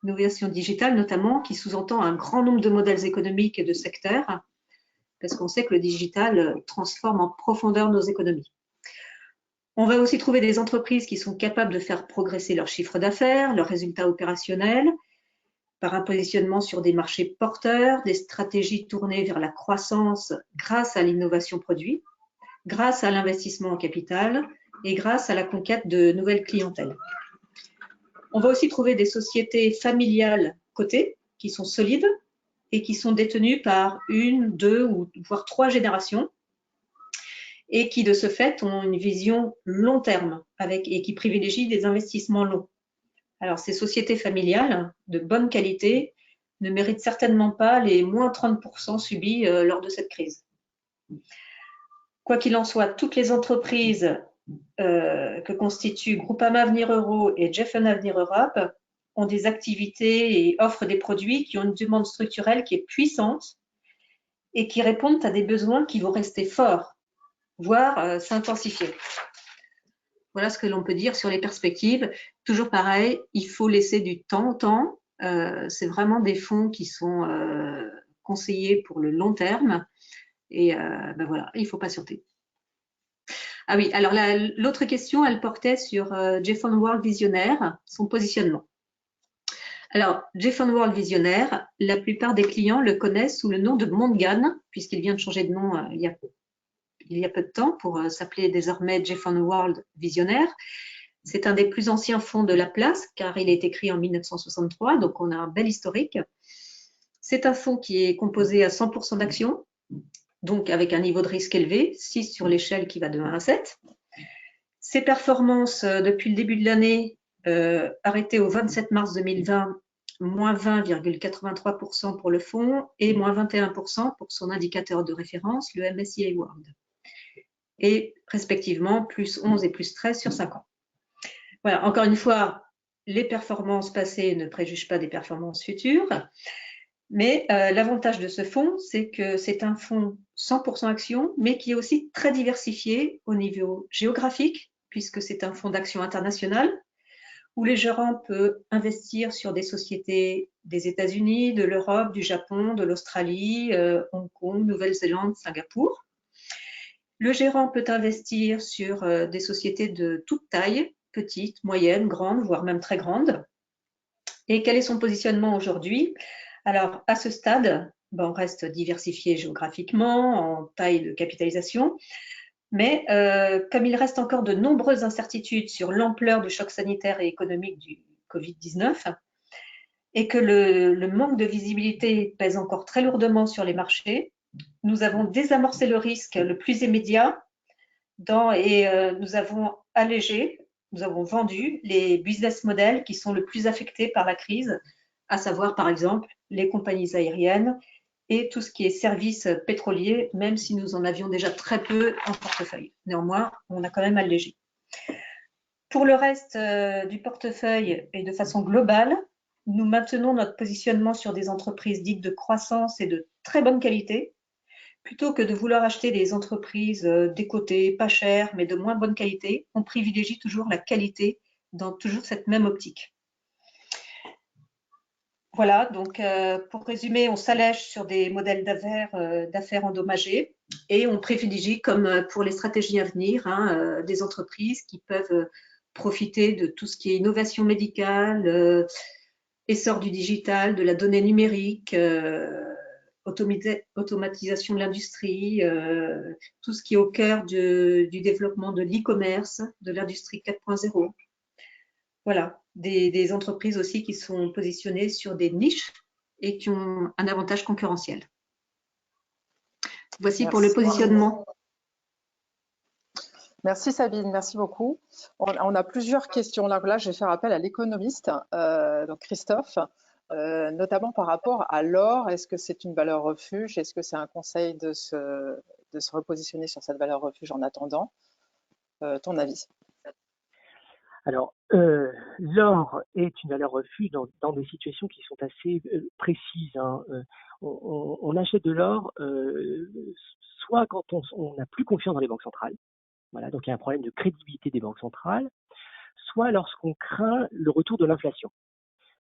Innovation digitale notamment, qui sous-entend un grand nombre de modèles économiques et de secteurs, parce qu'on sait que le digital transforme en profondeur nos économies. On va aussi trouver des entreprises qui sont capables de faire progresser leur chiffre d'affaires, leurs résultats opérationnels, par un positionnement sur des marchés porteurs, des stratégies tournées vers la croissance grâce à l'innovation produit, grâce à l'investissement en capital et grâce à la conquête de nouvelles clientèles. On va aussi trouver des sociétés familiales cotées qui sont solides et qui sont détenues par 1, 2 ou voire 3 générations et qui de ce fait ont une vision long terme et qui privilégient des investissements longs. Alors, ces sociétés familiales de bonne qualité ne méritent certainement pas les moins 30% subis lors de cette crise. Quoi qu'il en soit, toutes les entreprises que constituent Groupama Avenir Euro et Geffen Avenir Europe ont des activités et offrent des produits qui ont une demande structurelle qui est puissante et qui répondent à des besoins qui vont rester forts, voire s'intensifier. Voilà ce que l'on peut dire sur les perspectives. Toujours pareil, il faut laisser du temps au temps. C'est vraiment des fonds qui sont conseillés pour le long terme. Et ben voilà, il faut patienter. Ah oui, alors l'autre question, elle portait sur Geffen World Visionnaire, son positionnement. Alors, Geffen World Visionnaire, la plupart des clients le connaissent sous le nom de Mondgan, puisqu'il vient de changer de nom il y a peu de temps pour s'appeler désormais Geffen World Visionnaire. C'est un des plus anciens fonds de la place, car il a été créé en 1963, donc on a un bel historique. C'est un fonds qui est composé à 100% d'actions, donc avec un niveau de risque élevé, 6 sur l'échelle qui va de 1 à 7. Ses performances depuis le début de l'année, arrêtées au 27 mars 2020, moins 20,83% pour le fonds et moins 21% pour son indicateur de référence, le MSCI World. Et respectivement, plus 11 et plus 13 sur 5 ans. Voilà, encore une fois, les performances passées ne préjugent pas des performances futures. Mais l'avantage de ce fonds, c'est que c'est un fonds 100% actions, mais qui est aussi très diversifié au niveau géographique, puisque c'est un fonds d'action international, où les gérants peuvent investir sur des sociétés des États-Unis, de l'Europe, du Japon, de l'Australie, Hong Kong, Nouvelle-Zélande, Singapour. Le gérant peut investir sur des sociétés de toute taille, petites, moyennes, grandes, voire même très grandes. Et quel est son positionnement aujourd'hui ? Alors, à ce stade, on reste diversifié géographiquement, en taille de capitalisation, mais comme il reste encore de nombreuses incertitudes sur l'ampleur du choc sanitaire et économique du Covid-19 et que le manque de visibilité pèse encore très lourdement sur les marchés, nous avons désamorcé le risque le plus immédiat et nous avons allégé, nous avons vendu les business models qui sont le plus affectés par la crise, à savoir par exemple les compagnies aériennes et tout ce qui est services pétroliers, même si nous en avions déjà très peu en portefeuille. Néanmoins, on a quand même allégé. Pour le reste du portefeuille et de façon globale, nous maintenons notre positionnement sur des entreprises dites de croissance et de très bonne qualité, plutôt que de vouloir acheter des entreprises décotées, pas chères, mais de moins bonne qualité. On privilégie toujours la qualité dans toujours cette même optique. Voilà, donc pour résumer, on s'allège sur des modèles d'affaires endommagés et on privilégie, comme pour les stratégies à venir, des entreprises qui peuvent profiter de tout ce qui est innovation médicale, essor du digital, de la donnée numérique automatisation de l'industrie, tout ce qui est au cœur du développement de l'e-commerce, de l'industrie 4.0. Voilà, des entreprises aussi qui sont positionnées sur des niches et qui ont un avantage concurrentiel. Voici pour le positionnement. Merci Sabine, merci beaucoup. On a plusieurs questions. Là, je vais faire appel à l'économiste, donc Christophe, notamment par rapport à l'or. Est-ce que c'est une valeur refuge? Est-ce que c'est un conseil de se repositionner sur cette valeur refuge en attendant? Ton avis? Alors, l'or est une valeur refuge dans des situations qui sont assez précises. Hein. On achète de l'or soit quand on n'a plus confiance dans les banques centrales, voilà, donc il y a un problème de crédibilité des banques centrales, soit lorsqu'on craint le retour de l'inflation.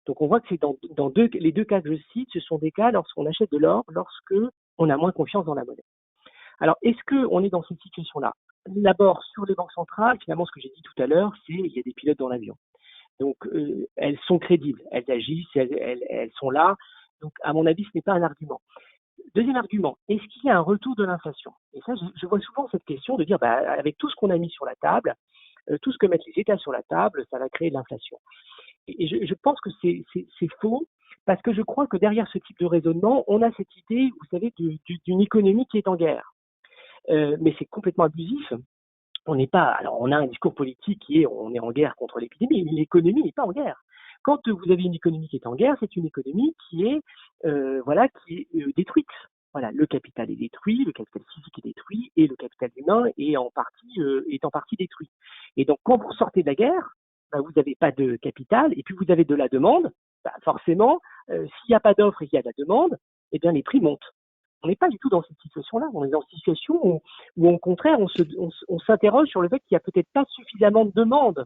Donc on voit que c'est dans les deux cas que je cite, ce sont des cas lorsqu'on achète de l'or, lorsque on a moins confiance dans la monnaie. Alors, est-ce qu'on est dans cette situation-là? D'abord, sur les banques centrales, finalement, ce que j'ai dit tout à l'heure, c'est qu'il y a des pilotes dans l'avion. Donc, elles sont crédibles, elles agissent, elles sont là. Donc, à mon avis, ce n'est pas un argument. Deuxième argument, est-ce qu'il y a un retour de l'inflation? Et ça, je vois souvent cette question de dire, avec tout ce qu'on a mis sur la table, tout ce que mettent les États sur la table, ça va créer de l'inflation. Et je pense que c'est faux, parce que je crois que derrière ce type de raisonnement, on a cette idée, vous savez, d'une économie qui est en guerre. Mais c'est complètement abusif. On a un discours politique qui est on est en guerre contre l'épidémie, mais l'économie n'est pas en guerre. Quand vous avez une économie qui est en guerre, c'est une économie qui est détruite. Voilà, le capital est détruit, le capital physique est détruit et le capital humain est en partie détruit. Et donc quand vous sortez de la guerre, vous n'avez pas de capital et puis vous avez de la demande. Forcément, s'il n'y a pas d'offre et qu'il y a de la demande, eh bien les prix montent. On n'est pas du tout dans cette situation-là. On est dans une situation où au contraire, on s'interroge sur le fait qu'il n'y a peut-être pas suffisamment de demande.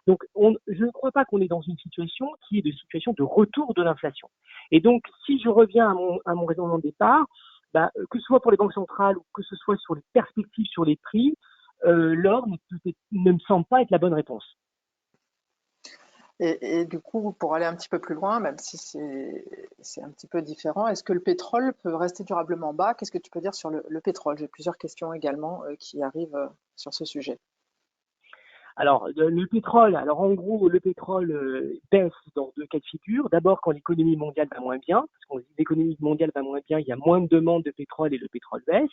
Donc, je ne crois pas qu'on est dans une situation qui est de situation de retour de l'inflation. Et donc, si je reviens à mon raisonnement de départ, que ce soit pour les banques centrales ou que ce soit sur les perspectives sur les prix, l'or ne me semble pas être la bonne réponse. Et du coup, pour aller un petit peu plus loin, même si c'est un petit peu différent, est-ce que le pétrole peut rester durablement bas? Qu'est-ce que tu peux dire sur le pétrole? J'ai plusieurs questions également qui arrivent sur ce sujet. Alors, le pétrole, en gros, le pétrole baisse dans deux cas de figure. D'abord, quand l'économie mondiale va moins bien, parce qu'on dit que l'économie mondiale va moins bien, il y a moins de demande de pétrole et le pétrole baisse.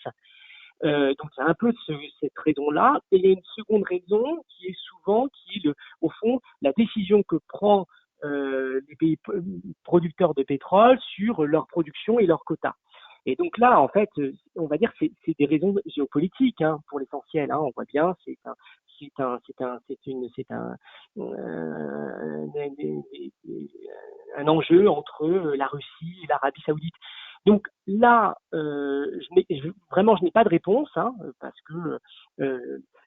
Donc, il y a un peu cette raison-là. Et il y a une seconde raison qui est au fond, la décision que prend les pays producteurs de pétrole sur leur production et leurs quotas. Et donc là, en fait, on va dire que c'est des raisons géopolitiques pour l'essentiel. On voit bien, c'est un enjeu entre la Russie et l'Arabie Saoudite. Donc là, je n'ai pas de réponse, parce que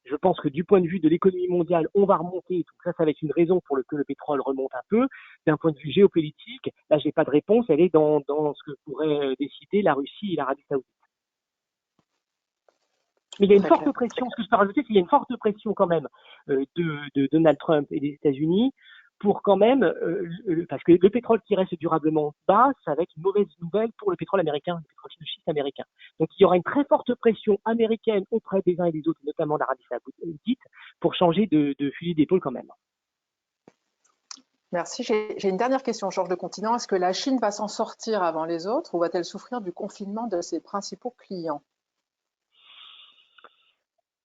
je pense que du point de vue de l'économie mondiale, on va remonter. Donc ça va être une raison pour que le pétrole remonte un peu. D'un point de vue géopolitique, là, j'ai pas de réponse. Elle est dans ce que pourraient décider la Russie et l'Arabie Saoudite. Mais il y a une forte pression. Ce que je peux rajouter, c'est qu'il y a une forte pression quand même de Donald Trump et des États-Unis pour quand même, parce que le pétrole qui reste durablement bas, ça va être une mauvaise nouvelle pour le pétrole américain, le pétrole de schiste américain. Donc il y aura une très forte pression américaine auprès des uns et des autres, notamment l'Arabie Saoudite, pour changer de fusil d'épaule quand même. Merci. J'ai une dernière question, Georges de Continent. Est-ce que la Chine va s'en sortir avant les autres ou va-t-elle souffrir du confinement de ses principaux clients?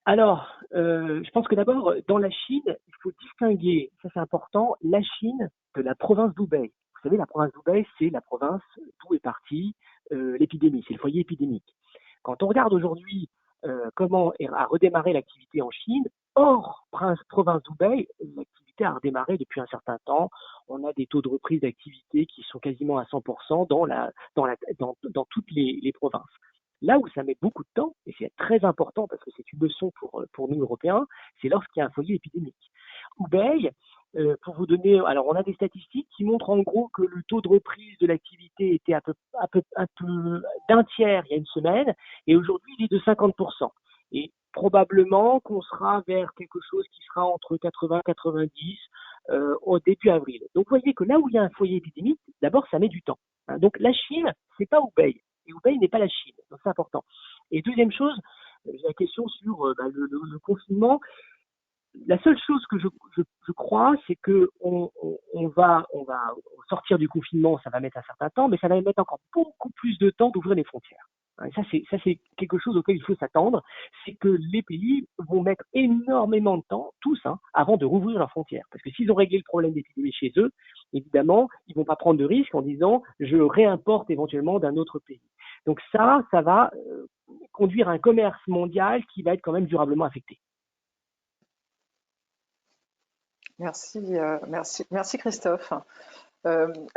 Alors, je pense que d'abord, dans la Chine, il faut distinguer, ça c'est important, la Chine de la province d'Hubei. Vous savez, la province d'Hubei, c'est la province d'où est partie l'épidémie, c'est le foyer épidémique. Quand on regarde aujourd'hui comment a redémarré l'activité en Chine, hors province d'Hubei, l'activité a redémarré depuis un certain temps. On a des taux de reprise d'activité qui sont quasiment à 100% dans toutes les provinces. Là où ça met beaucoup de temps, et c'est très important parce que c'est une leçon pour nous Européens, c'est lorsqu'il y a un foyer épidémique. Hubei, pour vous donner, alors on a des statistiques qui montrent en gros que le taux de reprise de l'activité était un peu d'un tiers il y a une semaine, et aujourd'hui il est de 50%. Et probablement qu'on sera vers quelque chose qui sera entre 80 et 90 au début avril. Donc vous voyez que là où il y a un foyer épidémique, d'abord ça met du temps. Donc la Chine, c'est pas Hubei. Et Hubei n'est pas la Chine, donc c'est important. Et deuxième chose, j'ai la question sur le confinement. La seule chose que je crois, c'est que on va sortir du confinement, ça va mettre un certain temps, mais ça va mettre encore beaucoup plus de temps d'ouvrir les frontières. Et ça c'est quelque chose auquel il faut s'attendre, c'est que les pays vont mettre énormément de temps, tous, avant de rouvrir leurs frontières. Parce que s'ils ont réglé le problème d'épidémie chez eux, évidemment, ils vont pas prendre de risques en disant je réimporte éventuellement d'un autre pays. Donc ça va conduire à un commerce mondial qui va être quand même durablement affecté. Merci, merci Christophe.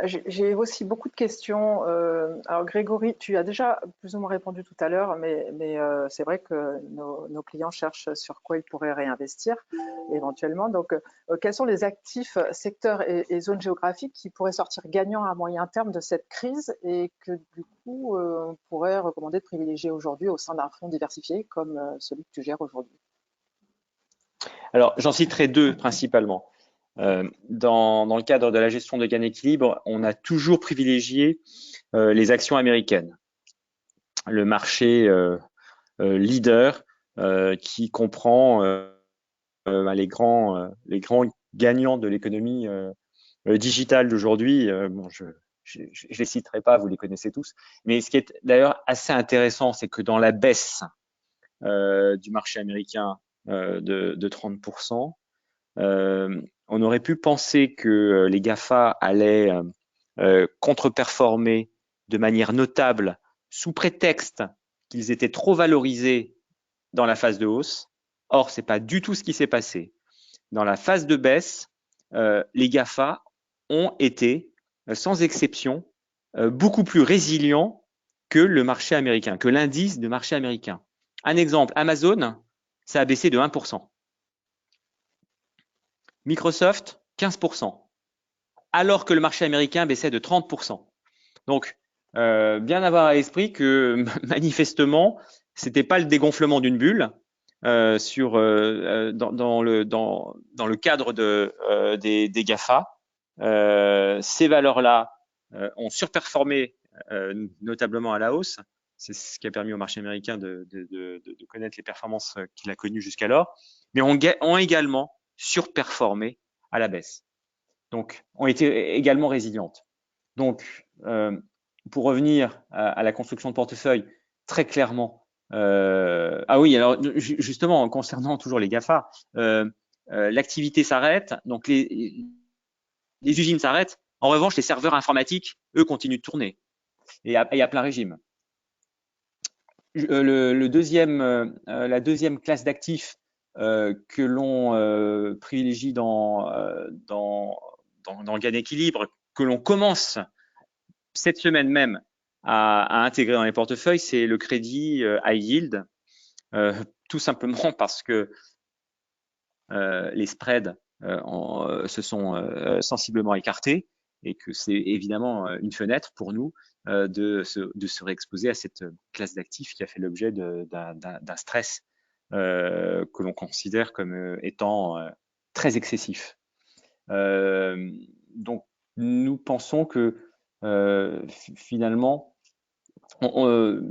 J'ai aussi beaucoup de questions. Alors Grégory, tu as déjà plus ou moins répondu tout à l'heure, mais c'est vrai que nos clients cherchent sur quoi ils pourraient réinvestir éventuellement. Donc, quels sont les actifs, secteurs et zones géographiques qui pourraient sortir gagnants à moyen terme de cette crise et que du coup, on pourrait recommander de privilégier aujourd'hui au sein d'un fonds diversifié comme celui que tu gères aujourd'hui? Alors, j'en citerai deux principalement. Dans le cadre de la gestion de gain équilibre, on a toujours privilégié les actions américaines, le marché leader qui comprend les grands gagnants de l'économie digitale d'aujourd'hui. Bon, je les citerai pas, vous les connaissez tous. Mais ce qui est d'ailleurs assez intéressant, c'est que dans la baisse du marché américain de 30%, on aurait pu penser que les GAFA allaient contre-performer de manière notable sous prétexte qu'ils étaient trop valorisés dans la phase de hausse. Or, c'est pas du tout ce qui s'est passé. Dans la phase de baisse, les GAFA ont été, sans exception, beaucoup plus résilients que le marché américain, que l'indice de marché américain. Un exemple, Amazon, ça a baissé de 1%. Microsoft, 15%, alors que le marché américain baissait de 30%. Donc, bien avoir à l'esprit que manifestement, c'était pas le dégonflement d'une bulle dans le cadre des GAFA. Ces valeurs-là ont surperformé notablement à la hausse. C'est ce qui a permis au marché américain de connaître les performances qu'il a connues jusqu'alors, mais ont également surperformé à la baisse. Donc, ont été également résilientes. Donc, pour revenir à la construction de portefeuille, très clairement, ah oui, alors justement, concernant toujours les GAFA, l'activité s'arrête, donc les usines s'arrêtent. En revanche, les serveurs informatiques, eux, continuent de tourner et à plein régime. La deuxième classe d'actifs que l'on privilégie dans le gain d'équilibre, que l'on commence cette semaine même à intégrer dans les portefeuilles, c'est le crédit high yield, tout simplement parce que les spreads se sont sensiblement écartés et que c'est évidemment une fenêtre pour nous de se réexposer à cette classe d'actifs qui a fait l'objet d'un stress que l'on considère comme étant très excessif. Donc, nous pensons que finalement,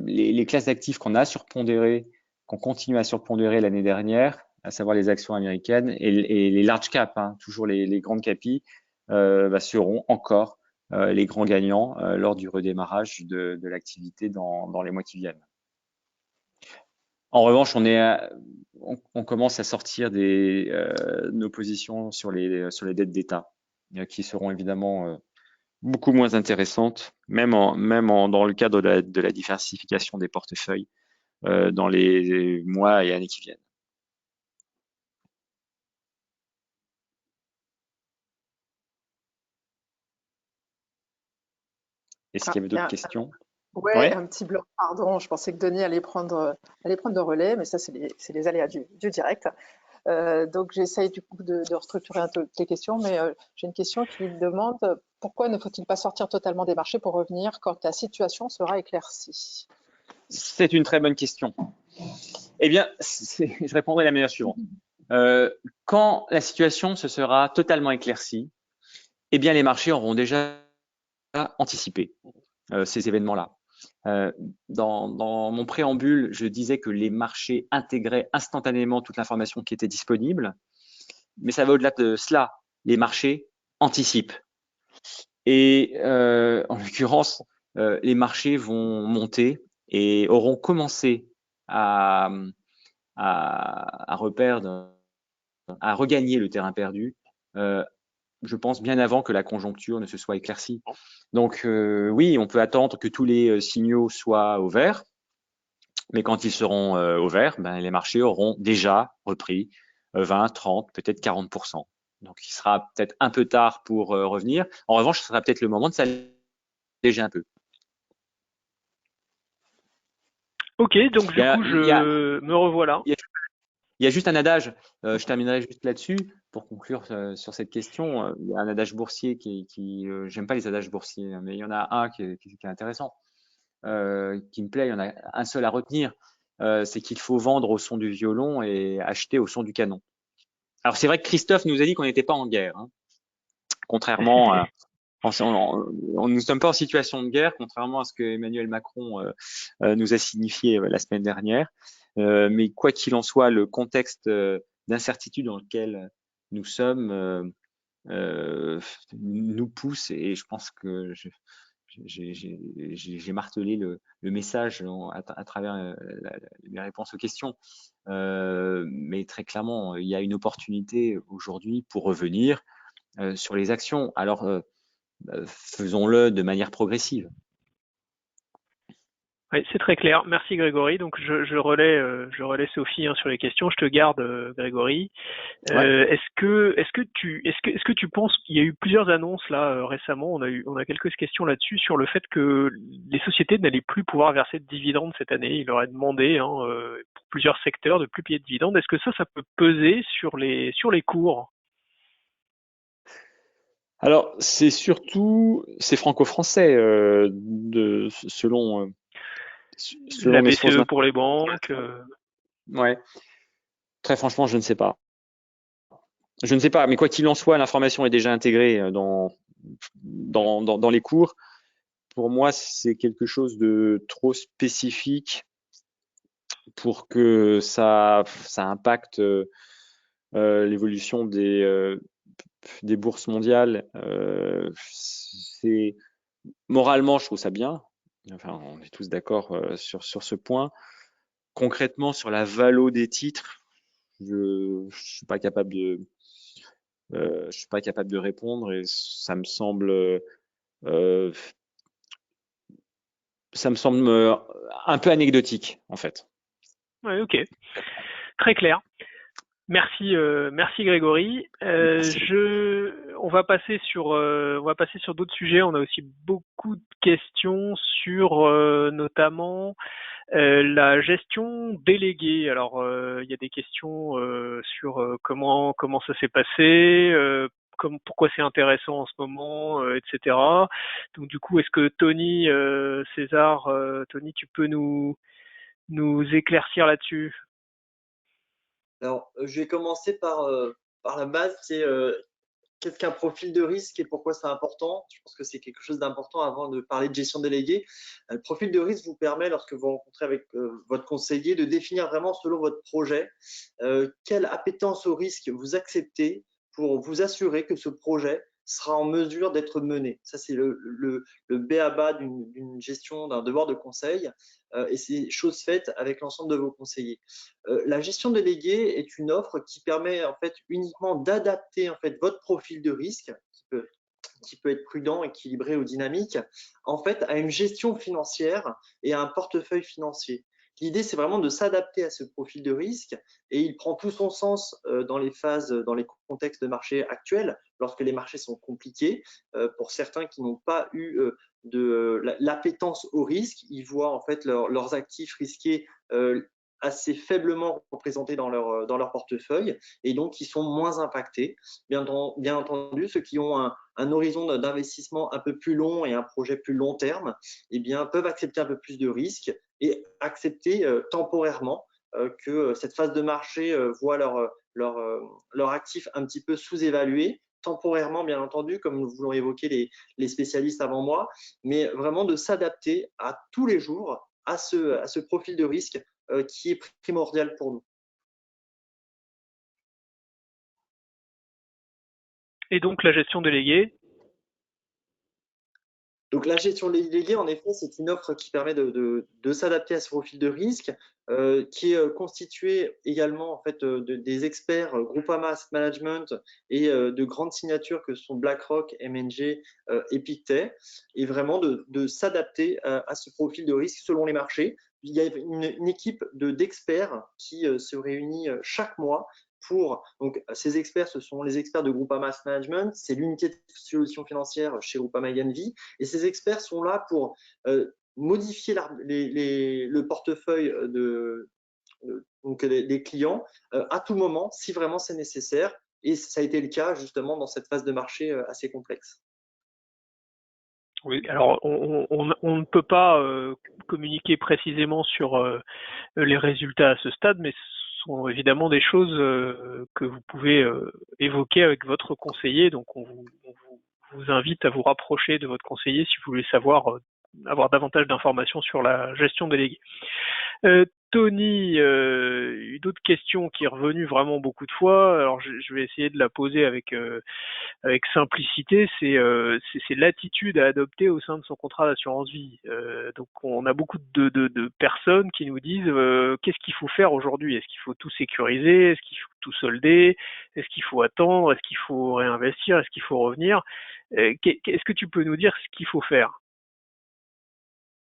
les classes d'actifs qu'on a surpondérées, qu'on continue à surpondérer l'année dernière, à savoir les actions américaines et les large cap, toujours les grandes capis, seront encore les grands gagnants lors du redémarrage de l'activité dans les mois qui viennent. En revanche, on commence à sortir nos positions sur les dettes d'État, qui seront évidemment beaucoup moins intéressantes, même dans le cadre de la diversification des portefeuilles dans les mois et années qui viennent. Est-ce qu'il y avait d'autres questions? Oui, ouais. Un petit bloc, pardon. Je pensais que Denis allait prendre le relais, mais ça, c'est les aléas du direct. Donc, j'essaye du coup de restructurer un peu tes questions, mais j'ai une question qui demande pourquoi ne faut-il pas sortir totalement des marchés pour revenir quand la situation sera éclaircie? C'est une très bonne question. Eh bien, je répondrai de la manière suivante. Quand la situation se sera totalement éclaircie, eh bien, les marchés auront déjà anticipé ces événements-là. Dans mon préambule, je disais que les marchés intégraient instantanément toute l'information qui était disponible, mais ça va au-delà de cela. Les marchés anticipent. Et en l'occurrence, les marchés vont monter et auront commencé à regagner le terrain perdu, je pense bien avant que la conjoncture ne se soit éclaircie. Donc oui, on peut attendre que tous les signaux soient au vert, mais quand ils seront au vert, les marchés auront déjà repris 20, 30, peut-être 40%. Donc il sera peut-être un peu tard pour revenir. En revanche, ce sera peut-être le moment de s'alléger un peu. Ok, donc du coup, je me revoilà. Il y a juste un adage, je terminerai juste là-dessus pour conclure sur cette question. Il y a un adage boursier qui j'aime pas les adages boursiers, mais il y en a un qui est intéressant, qui me plaît. Il y en a un seul à retenir, c'est qu'il faut vendre au son du violon et acheter au son du canon. Alors c'est vrai que Christophe nous a dit qu'on n'était pas en guerre, hein. Contrairement à nous ne sommes pas en situation de guerre, contrairement à ce que Emmanuel Macron nous a signifié la semaine dernière. Mais quoi qu'il en soit, le contexte d'incertitude dans lequel nous sommes nous pousse, et je pense que j'ai martelé le message à travers les réponses aux questions. Mais très clairement, il y a une opportunité aujourd'hui pour revenir sur les actions. Alors, faisons-le de manière progressive. Oui, c'est très clair. Merci Grégory. Donc je relais Sophie sur les questions. Je te garde Grégory. Ouais. Est-ce que tu penses qu'il y a eu plusieurs annonces là récemment, on a quelques questions là-dessus sur le fait que les sociétés n'allaient plus pouvoir verser de dividendes cette année. Il leur est demandé pour plusieurs secteurs de plus payer de dividendes. Est-ce que ça peut peser sur les cours? Alors c'est franco-français selon La mes sources. BCE pour les banques. Ouais. Très franchement, je ne sais pas. Je ne sais pas, mais quoi qu'il en soit, l'information est déjà intégrée dans les cours. Pour moi, c'est quelque chose de trop spécifique pour que ça impacte l'évolution des bourses mondiales. Moralement, je trouve ça bien. Enfin, on est tous d'accord sur ce point. Concrètement, sur la valo des titres, je suis pas capable de répondre, et ça me semble un peu anecdotique en fait. Ouais, ok. Très clair. Merci Grégory. On va passer sur d'autres sujets. On a aussi beaucoup de questions sur notamment la gestion déléguée. Alors il y a des questions sur comment ça s'est passé, pourquoi c'est intéressant en ce moment, etc. Donc du coup, est-ce que Tony, César, Tony, tu peux nous éclaircir là-dessus? Alors, je vais commencer par la base, c'est qu'est-ce qu'un profil de risque et pourquoi c'est important. Je pense que c'est quelque chose d'important avant de parler de gestion déléguée. Le profil de risque vous permet, lorsque vous rencontrez avec votre conseiller, de définir vraiment selon votre projet quelle appétence au risque vous acceptez pour vous assurer que ce projet sera en mesure d'être mené. Ça, c'est le b.a.-ba d'une gestion, d'un devoir de conseil, et c'est chose faite avec l'ensemble de vos conseillers. La gestion déléguée est une offre qui permet en fait uniquement d'adapter en fait votre profil de risque, qui peut être prudent, équilibré ou dynamique, en fait à une gestion financière et à un portefeuille financier. L'idée, c'est vraiment de s'adapter à ce profil de risque, et il prend tout son sens dans les contextes de marché actuels, lorsque les marchés sont compliqués. Pour certains qui n'ont pas eu l'appétence au risque, ils voient en fait leurs actifs risqués assez faiblement représentés dans leur portefeuille, et donc ils sont moins impactés. Bien entendu, ceux qui ont un horizon d'investissement un peu plus long et un projet plus long terme, eh bien, peuvent accepter un peu plus de risques et accepter temporairement que cette phase de marché voit leur actif un petit peu sous-évalué, temporairement, bien entendu, comme vous l'ont évoqué les spécialistes avant moi, mais vraiment de s'adapter à tous les jours à ce profil de risque qui est primordial pour nous. Et donc la gestion déléguée? Donc la gestion déléguée, en effet, c'est une offre qui permet de s'adapter à ce profil de risque, qui est constituée également en fait des experts Groupama Asset Management et de grandes signatures que sont BlackRock, M&G et Pictet, et vraiment de s'adapter à ce profil de risque selon les marchés. Il y a une équipe d'experts qui se réunit chaque mois. Donc, ces experts, ce sont les experts de Groupama Asset Management, c'est l'unité de solutions financières chez Groupama INV, et ces experts sont là pour modifier le portefeuille donc des clients à tout moment, si vraiment c'est nécessaire. Et ça a été le cas justement dans cette phase de marché assez complexe. Oui, alors on ne peut pas communiquer précisément sur les résultats à ce stade, mais ce sont évidemment des choses que vous pouvez évoquer avec votre conseiller. Donc on vous invite à vous rapprocher de votre conseiller si vous voulez avoir davantage d'informations sur la gestion déléguée. Tony, une autre question qui est revenue vraiment beaucoup de fois, alors je vais essayer de la poser avec simplicité, c'est l'attitude à adopter au sein de son contrat d'assurance vie. Donc on a beaucoup de personnes qui nous disent qu'est-ce qu'il faut faire aujourd'hui? Est-ce qu'il faut tout sécuriser? Est-ce qu'il faut tout solder? Est-ce qu'il faut attendre? Est-ce qu'il faut réinvestir? Est-ce qu'il faut revenir? Est-ce que tu peux nous dire ce qu'il faut faire?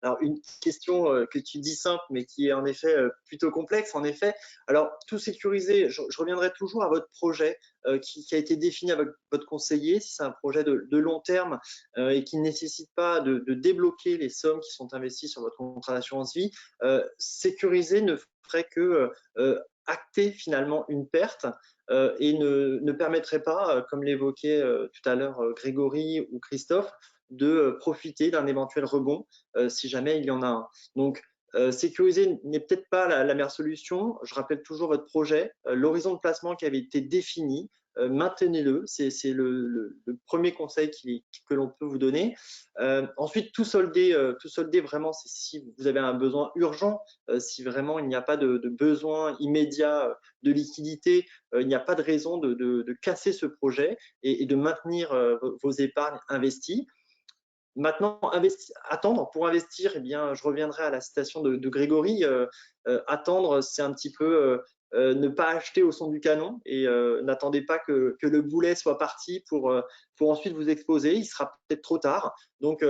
Alors, une question que tu dis simple, mais qui est en effet plutôt complexe. En effet, alors tout sécuriser, je reviendrai toujours à votre projet qui a été défini avec votre conseiller. Si c'est un projet de long terme et qui ne nécessite pas de débloquer les sommes qui sont investies sur votre contrat d'assurance vie, sécuriser ne ferait que acter finalement une perte et ne permettrait pas, comme l'évoquait tout à l'heure Grégory ou Christophe, de profiter d'un éventuel rebond si jamais il y en a un. Donc, sécuriser n'est peut-être pas la meilleure solution. Je rappelle toujours votre projet, l'horizon de placement qui avait été défini, maintenez-le. C'est le premier conseil que l'on peut vous donner. Ensuite, tout solder vraiment, c'est si vous avez un besoin urgent, si vraiment il n'y a pas de besoin immédiat de liquidité, il n'y a pas de raison de casser ce projet et de maintenir vos épargnes investies. Maintenant, attendre pour investir, eh bien, je reviendrai à la citation de Grégory. Attendre, c'est un petit peu ne pas acheter au son du canon et n'attendez pas que le boulet soit parti pour ensuite vous exposer. Il sera peut-être trop tard. Donc,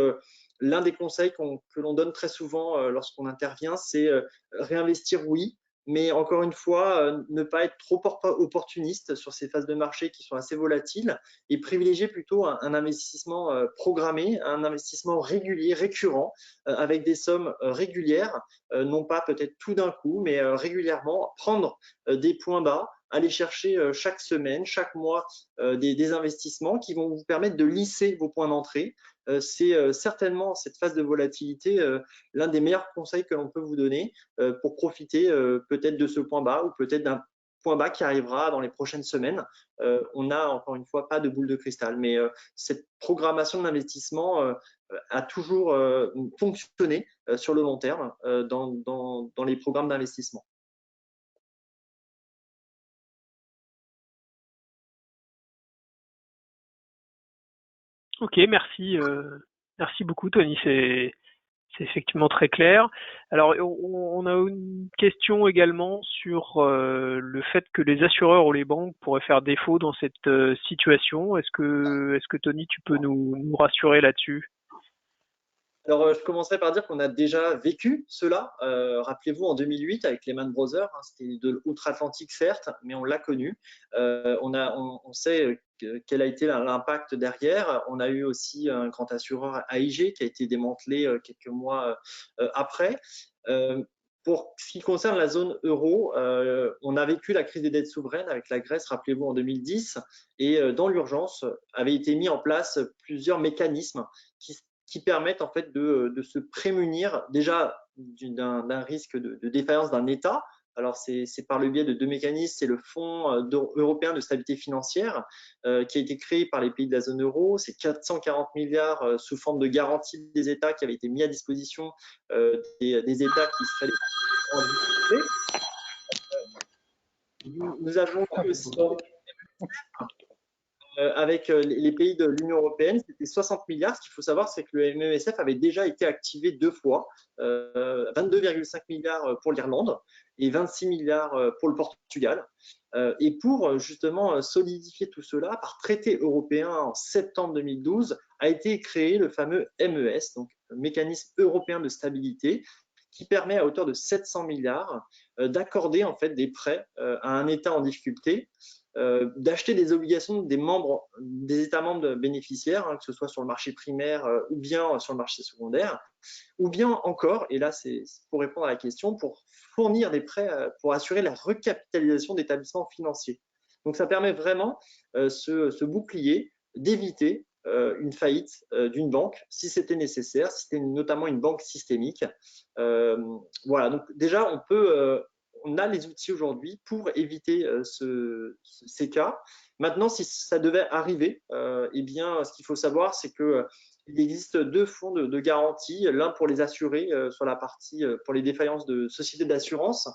l'un des conseils que l'on donne très souvent lorsqu'on intervient, c'est réinvestir, oui, mais encore une fois, ne pas être trop opportuniste sur ces phases de marché qui sont assez volatiles et privilégier plutôt un investissement programmé, un investissement régulier, récurrent, avec des sommes régulières, non pas peut-être tout d'un coup, mais régulièrement, prendre des points bas, aller chercher chaque semaine, chaque mois des investissements qui vont vous permettre de lisser vos points d'entrée. C'est certainement cette phase de volatilité l'un des meilleurs conseils que l'on peut vous donner pour profiter peut-être de ce point bas ou peut-être d'un point bas qui arrivera dans les prochaines semaines. On n'a encore une fois pas de boule de cristal, mais cette programmation d'investissement a toujours fonctionné sur le long terme dans les programmes d'investissement. Ok, merci beaucoup Tony, c'est effectivement très clair. Alors on a une question également sur le fait que les assureurs ou les banques pourraient faire défaut dans cette situation. Est-ce que Tony, tu peux nous rassurer là-dessus? Alors, je commencerai par dire qu'on a déjà vécu cela. Rappelez-vous, en 2008, avec Lehman Brothers, c'était de l'outre-Atlantique, certes, mais on l'a connu. On sait quel a été l'impact derrière. On a eu aussi un grand assureur, AIG, qui a été démantelé quelques mois après. Pour ce qui concerne la zone euro, on a vécu la crise des dettes souveraines avec la Grèce, rappelez-vous, en 2010, et dans l'urgence, avaient été mis en place plusieurs mécanismes qui permettent en fait de se prémunir déjà d'un risque de défaillance d'un État. Alors, c'est par le biais de deux mécanismes. C'est le Fonds européen de stabilité financière qui a été créé par les pays de la zone euro. C'est 440 milliards sous forme de garantie des États qui avaient été mis à disposition des États qui seraient les en difficulté. Nous avons aussi avec les pays de l'Union européenne, c'était 60 milliards. Ce qu'il faut savoir, c'est que le MESF avait déjà été activé 2 fois, 22,5 milliards pour l'Irlande et 26 milliards pour le Portugal. Et pour justement solidifier tout cela, par traité européen en septembre 2012, a été créé le fameux MES, donc le mécanisme européen de stabilité, qui permet à hauteur de 700 milliards d'accorder en fait des prêts à un État en difficulté, d'acheter des obligations des États membres bénéficiaires, que ce soit sur le marché primaire ou bien sur le marché secondaire, ou bien encore, et là c'est pour répondre à la question, pour fournir des prêts pour assurer la recapitalisation d'établissements financiers. Donc ça permet vraiment ce bouclier d'éviter une faillite d'une banque si c'était nécessaire, si c'était notamment une banque systémique. Voilà, donc déjà on a les outils aujourd'hui pour éviter ces cas. Maintenant, si ça devait arriver, eh bien, ce qu'il faut savoir, c'est qu'il existe 2 fonds de garantie, l'un pour les assurés sur la partie pour les défaillances de sociétés d'assurance.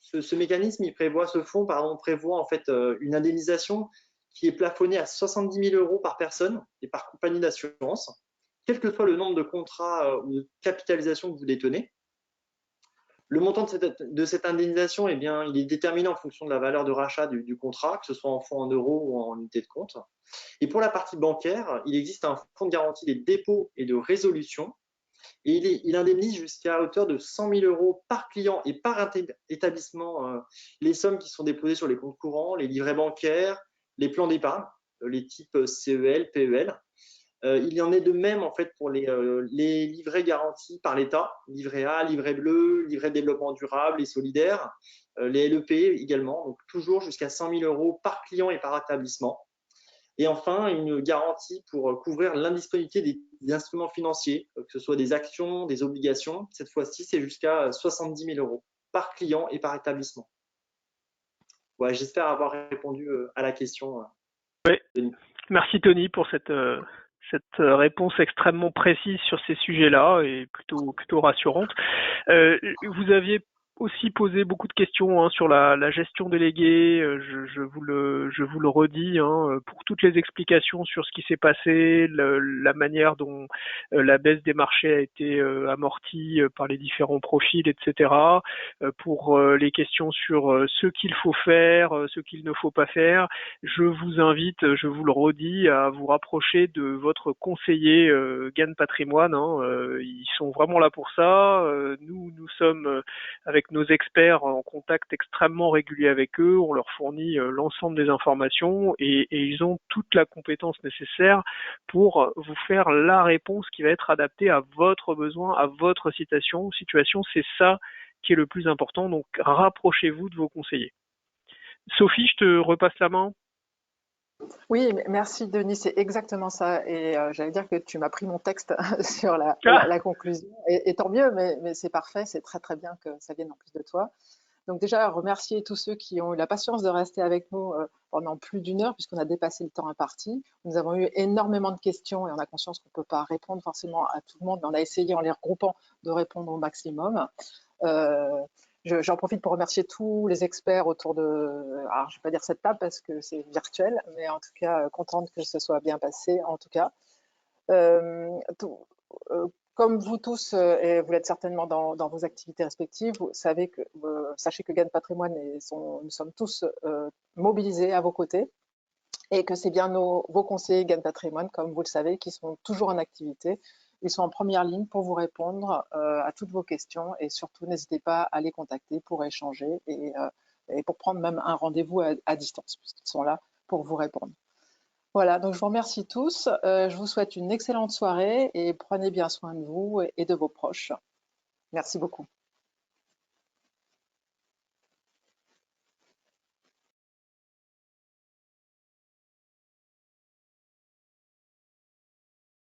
Ce mécanisme, ce fonds prévoit en fait une indemnisation qui est plafonnée à 70 000 € par personne et par compagnie d'assurance, quel que soit le nombre de contrats ou de capitalisation que vous détenez. Le montant de cette indemnisation, eh bien, il est déterminé en fonction de la valeur de rachat du contrat, que ce soit en fonds en euros ou en unité de compte. Et pour la partie bancaire, il existe un fonds de garantie des dépôts et de résolution. Et il indemnise jusqu'à hauteur de 100 000 € par client et par établissement les sommes qui sont déposées sur les comptes courants, les livrets bancaires, les plans d'épargne, les types CEL, PEL. Il y en est de même en fait pour les livrets garantis par l'État, livret A, livret bleu, livret de développement durable et solidaire, les LEP également, donc toujours jusqu'à 100 000 € par client et par établissement. Et enfin, une garantie pour couvrir l'indisponibilité des instruments financiers, que ce soit des actions, des obligations. Cette fois-ci, c'est jusqu'à 70 000 € par client et par établissement. Ouais, j'espère avoir répondu à la question. Oui. Merci Tony pour cette réponse extrêmement précise sur ces sujets-là et plutôt rassurante. Vous aviez aussi posé beaucoup de questions sur la gestion déléguée. Je vous le redis, pour toutes les explications sur ce qui s'est passé, la manière dont la baisse des marchés a été amortie par les différents profils, etc. Pour les questions sur ce qu'il faut faire, ce qu'il ne faut pas faire, je vous invite, je vous le redis, à vous rapprocher de votre conseiller Gain Patrimoine. Ils sont vraiment là pour ça. Nous sommes avec nos experts en contact extrêmement régulier avec eux. On leur fournit l'ensemble des informations et ils ont toute la compétence nécessaire pour vous faire la réponse qui va être adaptée à votre besoin, à votre situation. C'est ça qui est le plus important. Donc, rapprochez-vous de vos conseillers. Sophie, je te repasse la main. Oui, merci Denis, c'est exactement ça. Et j'allais dire que tu m'as pris mon texte sur la conclusion. Et tant mieux, mais c'est parfait, c'est très très bien que ça vienne en plus de toi. Donc déjà, remercier tous ceux qui ont eu la patience de rester avec nous pendant plus d'1 heure, puisqu'on a dépassé le temps imparti. Nous avons eu énormément de questions et on a conscience qu'on ne peut pas répondre forcément à tout le monde, mais on a essayé en les regroupant de répondre au maximum. J'en profite pour remercier tous les experts autour de, alors je ne vais pas dire cette table parce que c'est virtuel, mais en tout cas contente que ce soit bien passé en tout cas. Comme vous tous, et vous l'êtes certainement dans vos activités respectives, sachez que Gain Patrimoine nous sommes tous mobilisés à vos côtés et que c'est bien vos conseillers Gain Patrimoine, comme vous le savez, qui sont toujours en activité. Ils sont en première ligne pour vous répondre à toutes vos questions et surtout n'hésitez pas à les contacter pour échanger et pour prendre même un rendez-vous à distance puisqu'ils sont là pour vous répondre. Voilà, donc je vous remercie tous. Je vous souhaite une excellente soirée et prenez bien soin de vous et de vos proches. Merci beaucoup.